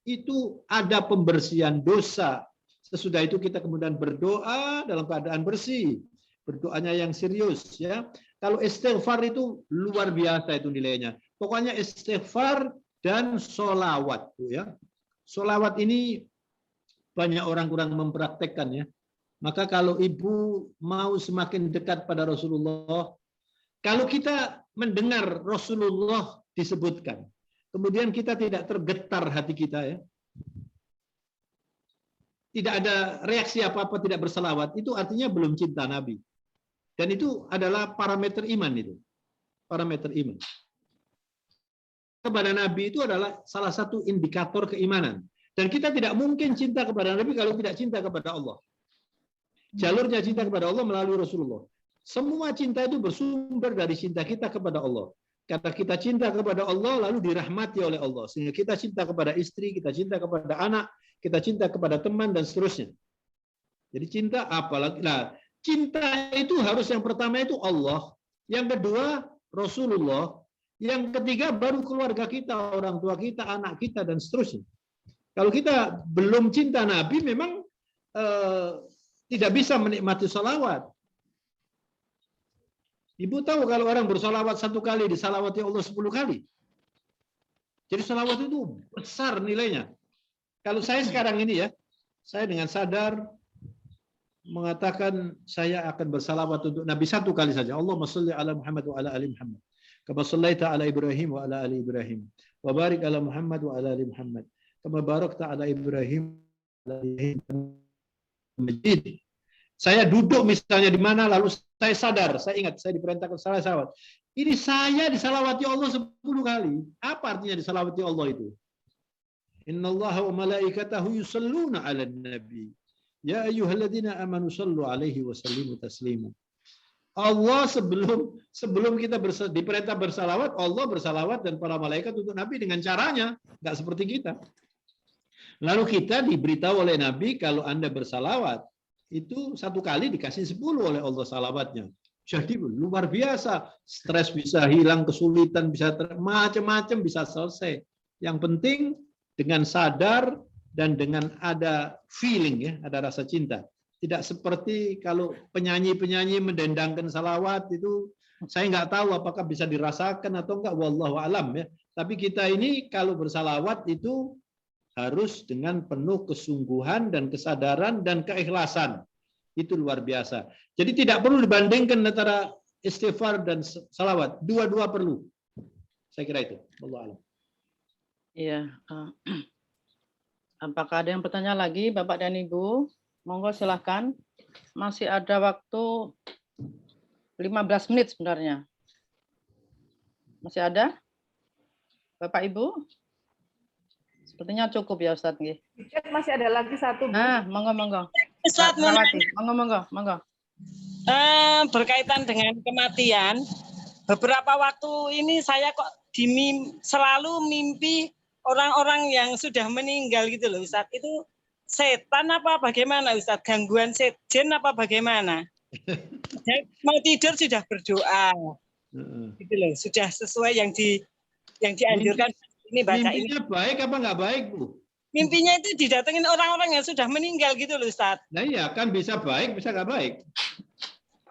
itu ada pembersihan dosa. Sesudah itu kita kemudian berdoa dalam keadaan bersih. Berdoanya yang serius ya. Kalau istighfar itu luar biasa itu nilainya. Pokoknya istighfar dan sholawat ya. Sholawat ini banyak orang kurang mempraktekkan ya. Maka kalau ibu mau semakin dekat pada Rasulullah, kalau kita mendengar Rasulullah disebutkan, kemudian kita tidak tergetar hati kita ya. Tidak ada reaksi apa-apa, tidak berselawat, itu artinya belum cinta Nabi. Dan itu adalah parameter iman itu. Parameter iman. Kepada Nabi itu adalah salah satu indikator keimanan. Dan kita tidak mungkin cinta kepada Nabi kalau tidak cinta kepada Allah. Jalurnya cinta kepada Allah melalui Rasulullah. Semua cinta itu bersumber dari cinta kita kepada Allah. Kata kita cinta kepada Allah lalu dirahmati oleh Allah. Sehingga kita cinta kepada istri, kita cinta kepada anak, kita cinta kepada teman dan seterusnya. Jadi cinta apalagi. Nah, cinta itu harus yang pertama itu Allah, yang kedua Rasulullah, yang ketiga baru keluarga kita, orang tua kita, anak kita dan seterusnya. Kalau kita belum cinta Nabi memang tidak bisa menikmati salawat. Ibu tahu kalau orang bersolawat 1 kali disalawati Allah 10 kali. Jadi salawat itu besar nilainya. Kalau saya sekarang ini ya, saya dengan sadar mengatakan saya akan bersalawat untuk Nabi 1 kali saja. Allahumma shalli ala Muhammad wa ala ali Muhammad. Kama shallaita ala Ibrahim wa ala ali Ibrahim. Wa barik ala Muhammad wa ala ali Muhammad. Kama barakta ala Ibrahim wa ala ali Ibrahim. Saya duduk misalnya di mana, lalu saya sadar, saya ingat, saya diperintahkan salawat. Ini saya disalawati Allah 10 kali. Apa artinya disalawati Allah itu? Innallaha wa malaikatahu yusalluna 'alan nabi. Ya ayyuhalladzina amanu sallu 'alaihi wa sallimu taslima. Allah sebelum kita diperintah bersalawat, Allah bersalawat dan para malaikat untuk Nabi dengan caranya, enggak seperti kita. Lalu kita diberitahu oleh Nabi kalau Anda bersalawat itu 1 kali dikasih 10 oleh Allah salawatnya. Jadi luar biasa, stres bisa hilang, kesulitan bisa macam-macam bisa selesai. Yang penting dengan sadar dan dengan ada feeling ya, ada rasa cinta. Tidak seperti kalau penyanyi-penyanyi mendendangkan salawat itu, saya nggak tahu apakah bisa dirasakan atau enggak, wallahu alam ya. Tapi kita ini kalau bersalawat itu harus dengan penuh kesungguhan dan kesadaran dan keikhlasan. Itu luar biasa. Jadi tidak perlu dibandingkan antara istighfar dan salawat. Dua-dua perlu. Saya kira itu. Wallahu a'lam. Iya. Apakah ada yang bertanya lagi, Bapak dan Ibu? Monggo silahkan. Masih ada waktu 15 menit sebenarnya. Masih ada? Bapak Ibu? Sepertinya cukup ya Ustadz. Masih ada lagi 1. Nah, monggo. Ustadz, monggo. Berkaitan dengan kematian, beberapa waktu ini saya kok selalu mimpi orang-orang yang sudah meninggal gitu loh Ustadz. Itu setan apa bagaimana Ustadz? Gangguan jin apa bagaimana? Mau tidur sudah berdoa. Gitu loh, sudah sesuai yang dianjurkan. Ini baca mimpinya ini. Baik apa nggak baik, Bu? Mimpinya itu didatengin orang-orang yang sudah meninggal gitu loh, Ustadz. Nah iya, kan bisa baik, bisa nggak baik.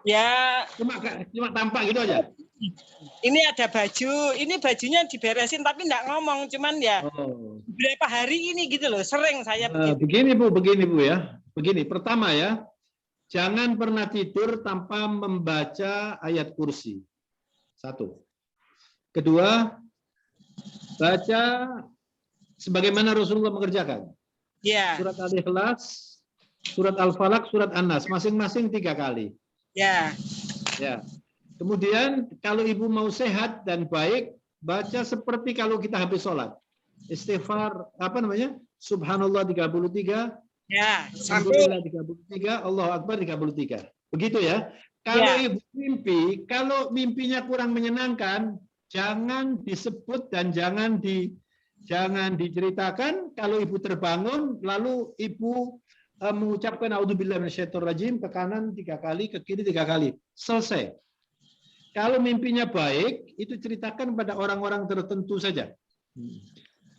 Ya. Cuma tampak gitu aja. Ini ada baju, ini bajunya diberesin tapi nggak ngomong, cuman ya beberapa hari ini gitu loh, sering saya begini Bu ya. Begini, pertama ya, jangan pernah tidur tanpa membaca ayat kursi. 1. Kedua, baca sebagaimana Rasulullah mengerjakan. Ya. Surat Al-Ikhlas, surat Al-Falaq, surat An-Nas, masing-masing 3 kali. Ya. Ya. Kemudian kalau ibu mau sehat dan baik, baca seperti kalau kita habis sholat. Istighfar, Subhanallah 33. Ya. Alhamdulillah 33, Allahu Akbar 33. Begitu ya. Kalau ibu mimpi, kalau mimpinya kurang menyenangkan, jangan disebut dan jangan diceritakan. Kalau ibu terbangun, lalu ibu mengucapkan A'udzubillahi minasyaitonirrajim ke kanan 3 kali, ke kiri 3 kali. Selesai. Kalau mimpinya baik, itu ceritakan pada orang-orang tertentu saja.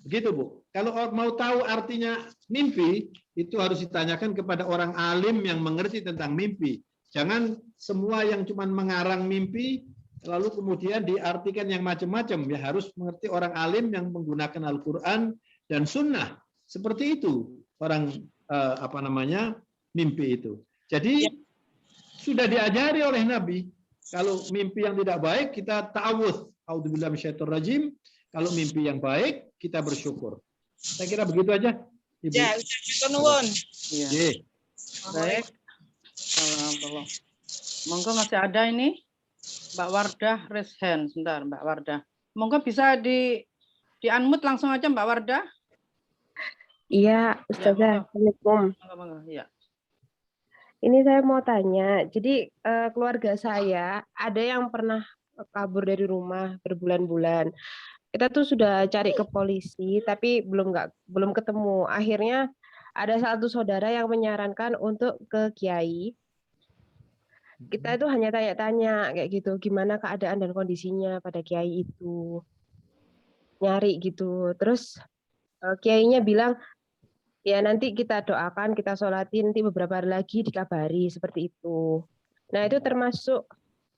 Begitu, Bu. Kalau mau tahu artinya mimpi, itu harus ditanyakan kepada orang alim yang mengerti tentang mimpi. Jangan semua yang cuma mengarang mimpi, lalu kemudian diartikan yang macam-macam. Ya harus mengerti orang alim yang menggunakan Al-Quran dan Sunnah. Seperti itu orang mimpi itu. Jadi sudah diajari oleh Nabi. Kalau mimpi yang tidak baik kita ta'awudz. A'udzubillahi minasyaitonirrajim. Kalau mimpi yang baik kita bersyukur. Saya kira begitu aja. Ibu. Ya, nuwun. Iya. Baik. Salam. Monggo masih ada ini. Mbak Wardah raise hand. Sebentar, Mbak Wardah. Monggo bisa di-unmute langsung aja Mbak Wardah. Iya, Ustazah. Assalamualaikum. Monggo. Iya. Ini saya mau tanya. Jadi keluarga saya ada yang pernah kabur dari rumah berbulan-bulan. Kita tuh sudah cari ke polisi, tapi belum ketemu. Akhirnya ada satu saudara yang menyarankan untuk ke kiai. Kita itu hanya tanya-tanya kayak gitu, gimana keadaan dan kondisinya pada kiai itu, nyari gitu. Terus kiainya bilang, ya nanti kita doakan, kita sholatin, nanti beberapa hari lagi dikabari seperti itu. Nah itu termasuk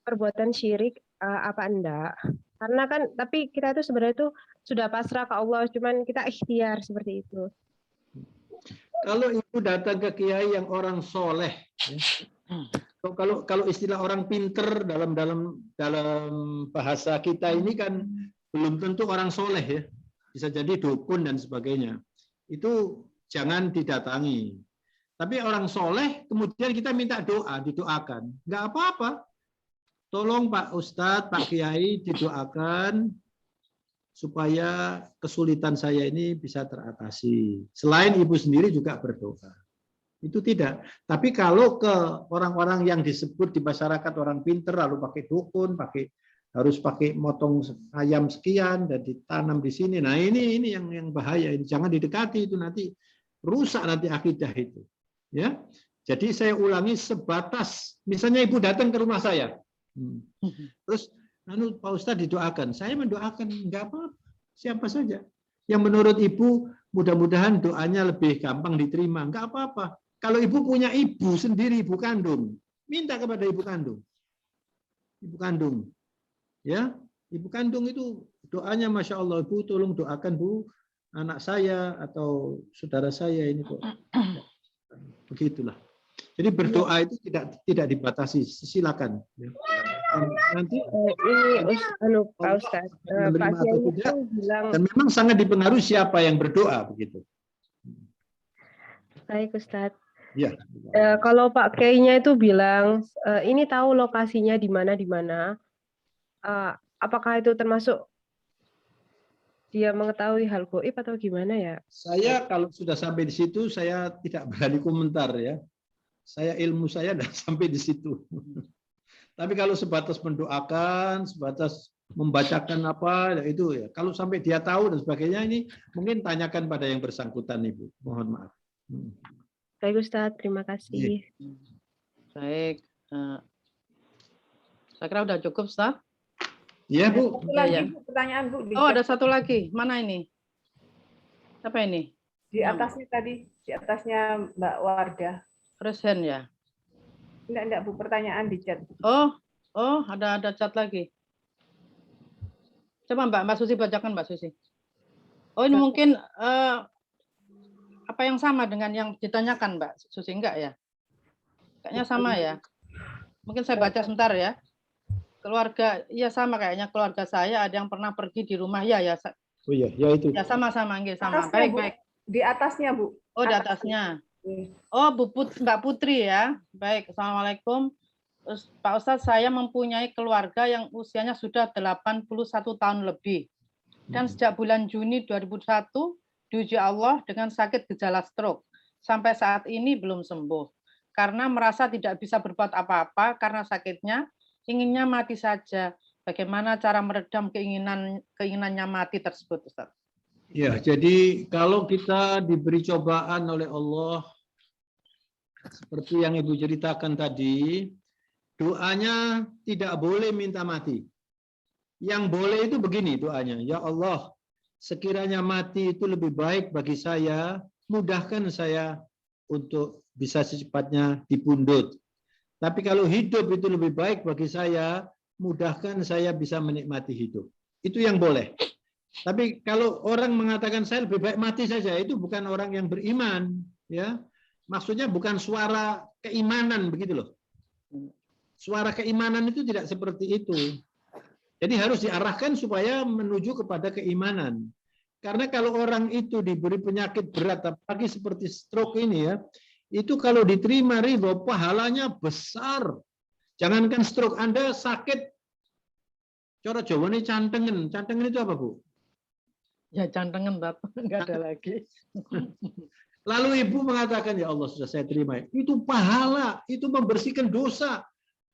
perbuatan syirik apa enggak? Karena kan tapi kita itu sebenarnya itu sudah pasrah ke Allah, cuman kita ikhtiar seperti itu. Kalau ibu datang ke kiai yang orang soleh, ya. Kalau istilah orang pinter dalam bahasa kita ini kan belum tentu orang soleh ya, bisa jadi dukun dan sebagainya. Itu jangan didatangi. Tapi orang soleh kemudian kita minta doa, didoakan, nggak apa-apa. Tolong Pak Ustadz, Pak Kiai didoakan supaya kesulitan saya ini bisa teratasi. Selain ibu sendiri juga berdoa. Itu tidak. Tapi kalau ke orang-orang yang disebut di masyarakat orang pinter lalu pakai dukun, harus pakai motong ayam sekian dan ditanam di sini. Nah, ini yang bahaya. Ini jangan didekati, itu nanti rusak nanti akidah itu. Ya. Jadi saya ulangi sebatas misalnya ibu datang ke rumah saya. Terus Pak Ustadz didoakan. Saya mendoakan enggak apa-apa. Siapa saja. Yang menurut ibu mudah-mudahan doanya lebih gampang diterima. Enggak apa-apa. Kalau ibu punya ibu sendiri, ibu kandung, minta kepada ibu kandung. Ibu kandung. Ya, ibu kandung itu doanya Masya Allah, ibu tolong doakan bu, anak saya atau saudara saya ini kok. Begitulah. Jadi berdoa itu tidak dibatasi, silakan. Nanti ini Pak Ustadz, Pak Kiai itu bilang, dan memang sangat dipengaruhi siapa yang berdoa begitu. Baik Ustadz. Ya. Kalau Pak Kiai-nya itu bilang ini tahu lokasinya di mana, apakah itu termasuk dia mengetahui hal gaib atau gimana ya? Saya kalau sudah sampai di situ saya tidak berani komentar ya. Ilmu saya sudah sampai di situ. Tapi kalau sebatas mendoakan, sebatas membacakan apa, ya itu ya. Kalau sampai dia tahu dan sebagainya ini mungkin tanyakan pada yang bersangkutan Ibu. Mohon maaf. Baik Ustadz, terima kasih. Baik. Saya kira udah cukup, Ustadz. Iya, Bu. Satu lagi, Bu, pertanyaan, Bu. Oh, ada satu lagi. Mana ini? Apa ini? Di atasnya tadi, di atasnya Mbak Wardah. Resen ya? Enggak, Bu, pertanyaan di chat. Oh, ada chat lagi. Coba Mbak Susi bacakan, Mbak Susi. Oh, ini mungkin apa yang sama dengan yang ditanyakan Mbak Susi, enggak ya? Kayaknya sama ya. Mungkin saya baca sebentar ya. Keluarga, ya sama kayaknya keluarga saya ada yang pernah pergi di rumah ya. Oh iya, ya itu. Ya sama-sama, nggih sama. Atasnya, Bu. Baik. Di atasnya, Bu. Oh, di atasnya. Oh, Mbak Putri ya. Baik, Assalamualaikum. Pak Ustadz, saya mempunyai keluarga yang usianya sudah 81 tahun lebih. Dan sejak bulan Juni 2001 diuji Allah dengan sakit gejala stroke. Sampai saat ini belum sembuh. Karena merasa tidak bisa berbuat apa-apa karena sakitnya, inginnya mati saja. Bagaimana cara meredam keinginannya mati tersebut, Ustaz? Ya, jadi kalau kita diberi cobaan oleh Allah, seperti yang Ibu ceritakan tadi, doanya tidak boleh minta mati. Yang boleh itu begini doanya, ya Allah, sekiranya mati itu lebih baik bagi saya, mudahkan saya untuk bisa secepatnya dipundhut. Tapi kalau hidup itu lebih baik bagi saya, mudahkan saya bisa menikmati hidup. Itu yang boleh. Tapi kalau orang mengatakan saya lebih baik mati saja, itu bukan orang yang beriman, ya. Maksudnya bukan suara keimanan begitu loh. Suara keimanan itu tidak seperti itu. Jadi harus diarahkan supaya menuju kepada keimanan. Karena kalau orang itu diberi penyakit berat, apalagi seperti stroke ini ya, itu kalau diterima ridho, pahalanya besar. Jangankan stroke, Anda sakit, cara Jawa ini cantengen. Cantengen itu apa, Bu? Ya cantengen, Bapak. Enggak ada lagi. Lalu ibu mengatakan, ya Allah sudah saya terima. Itu pahala, itu membersihkan dosa.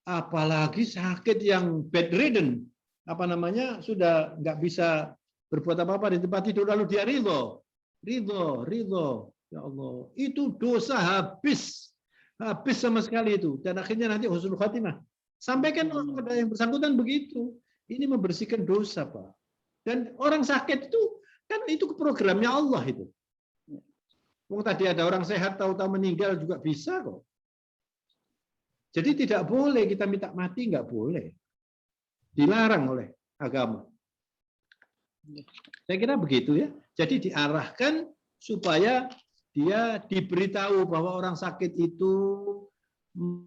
Apalagi sakit yang bedridden, apa namanya, sudah nggak bisa berbuat apa-apa di tempat tidur, lalu dia ridho. Ya Allah, itu dosa habis sama sekali itu. Dan akhirnya nanti husnul khatimah. Sampaikan kepada yang bersangkutan begitu. Ini membersihkan dosa, Pak. Dan orang sakit itu, kan itu programnya Allah itu. Tadi ada orang sehat tahu-tahu meninggal juga bisa kok. Jadi tidak boleh kita minta mati, nggak boleh. dilarang oleh agama. Saya kira begitu ya. Jadi diarahkan supaya dia diberitahu bahwa orang sakit itu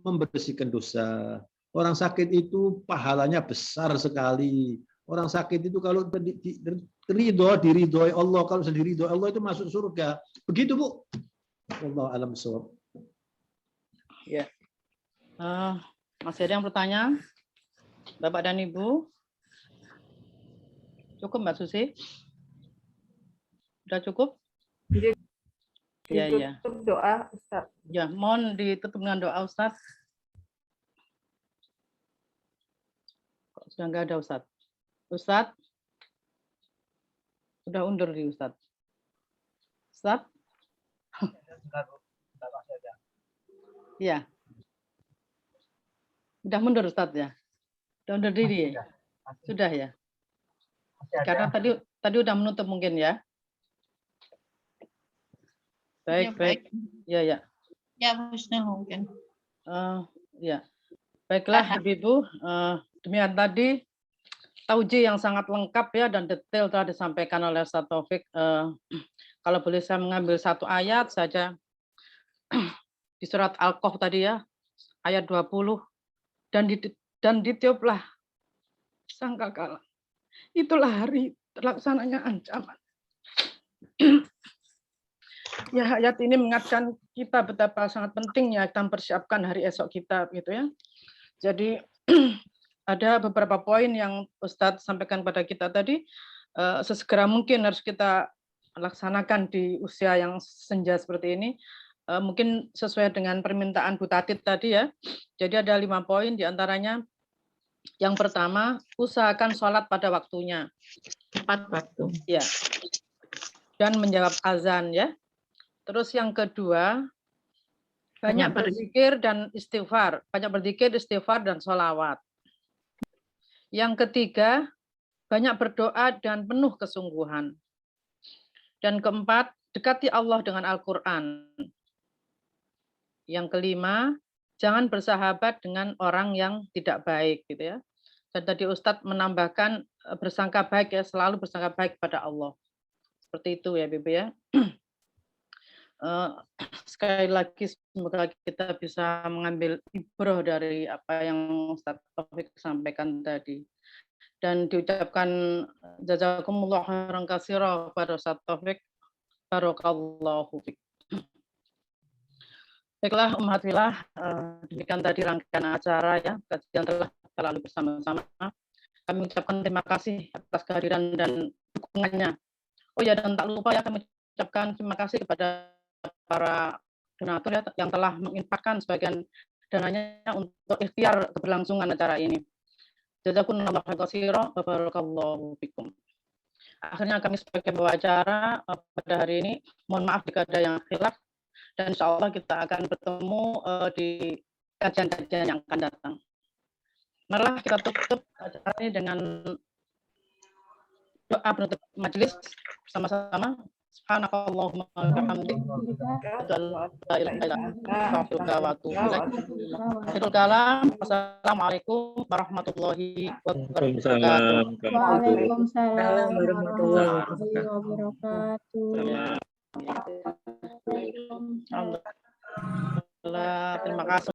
membersihkan dosa. Orang sakit itu pahalanya besar sekali. Orang sakit itu kalau diridhoi Allah, kalau diridhoi Allah itu masuk surga. Begitu, Bu. Wallahu a'lam bishawab. Ya. Masih ada yang bertanya? Bapak dan Ibu? Cukup, Mbak Susi? Sudah cukup? Ya, ya. Ditutup doa, Ustaz. Ya, mohon ditutup dengan doa, Ustaz. Kok sudah nggak ada, Ustaz? Ustaz? Sudah undur di Ustaz. Ustaz? Iya. Sudah mundur, Ustaz ya? Sudah undur diri ya? Sudah ya? Karena tadi udah menutup mungkin ya. Baik, baik. Ya, ya. Ya, Husnul mungkin. Ya. Baiklah, Ibu. Demikian tadi tauji yang sangat lengkap ya dan detail telah disampaikan oleh Ustaz Taufik. Kalau boleh saya mengambil satu ayat saja di surat Al-Kahf tadi ya, ayat 20. Dan ditiuplah sangkakala. Itulah hari terlaksananya ancaman. Ya, ayat ini mengingatkan kita betapa sangat pentingnya kita mempersiapkan hari esok kita, gitu ya. Jadi ada beberapa poin yang Ustadz sampaikan pada kita tadi, sesegera mungkin harus kita laksanakan di usia yang senja seperti ini. Mungkin sesuai dengan permintaan Bu Tatit tadi ya. Jadi ada 5 poin diantaranya. Yang pertama, usahakan sholat pada waktunya. Tepat waktu. Ya. Dan menjawab azan ya. Terus yang kedua, banyak berzikir dan istighfar. Banyak berzikir, istighfar, dan sholawat. Yang ketiga, banyak berdoa dan penuh kesungguhan. Dan keempat, dekati Allah dengan Al-Quran. Yang kelima, jangan bersahabat dengan orang yang tidak baik, gitu ya. Dan tadi Ustadz menambahkan bersangka baik ya, selalu bersangka baik pada Allah. Seperti itu ya, Bibi ya. Sekali lagi semoga kita bisa mengambil ibrah dari apa yang Ustaz Taufik sampaikan tadi. Dan diucapkan jazakumullah khairan katsira pada Ustaz Taufik, barakallahu fik. Baiklah umat fillah, demikian tadi rangkaian acara ya, kajian telah kita lalui bersama-sama. Kami ucapkan terima kasih atas kehadiran dan dukungannya. Oh ya, dan tak lupa ya kami ucapkan terima kasih kepada para donatur ya, yang telah menginfakkan sebagian dananya untuk ikhtiar keberlangsungan acara ini. Jazakumullah khairan wa barakallahu fikum. Akhirnya kami sebagai pembawa acara pada hari ini mohon maaf jika ada yang khilaf, dan insya Allah kita akan bertemu di kajian-kajian yang akan datang. Marilah kita tutup acara ini dengan doa penutup majelis bersama-sama. Subhanakallahumma wa bihamdik, Assalamualaikum warahmatullahi wabarakatuh. Waalaikumsalam warahmatullahi wabarakatuh. Alhamdulillah, terima kasih.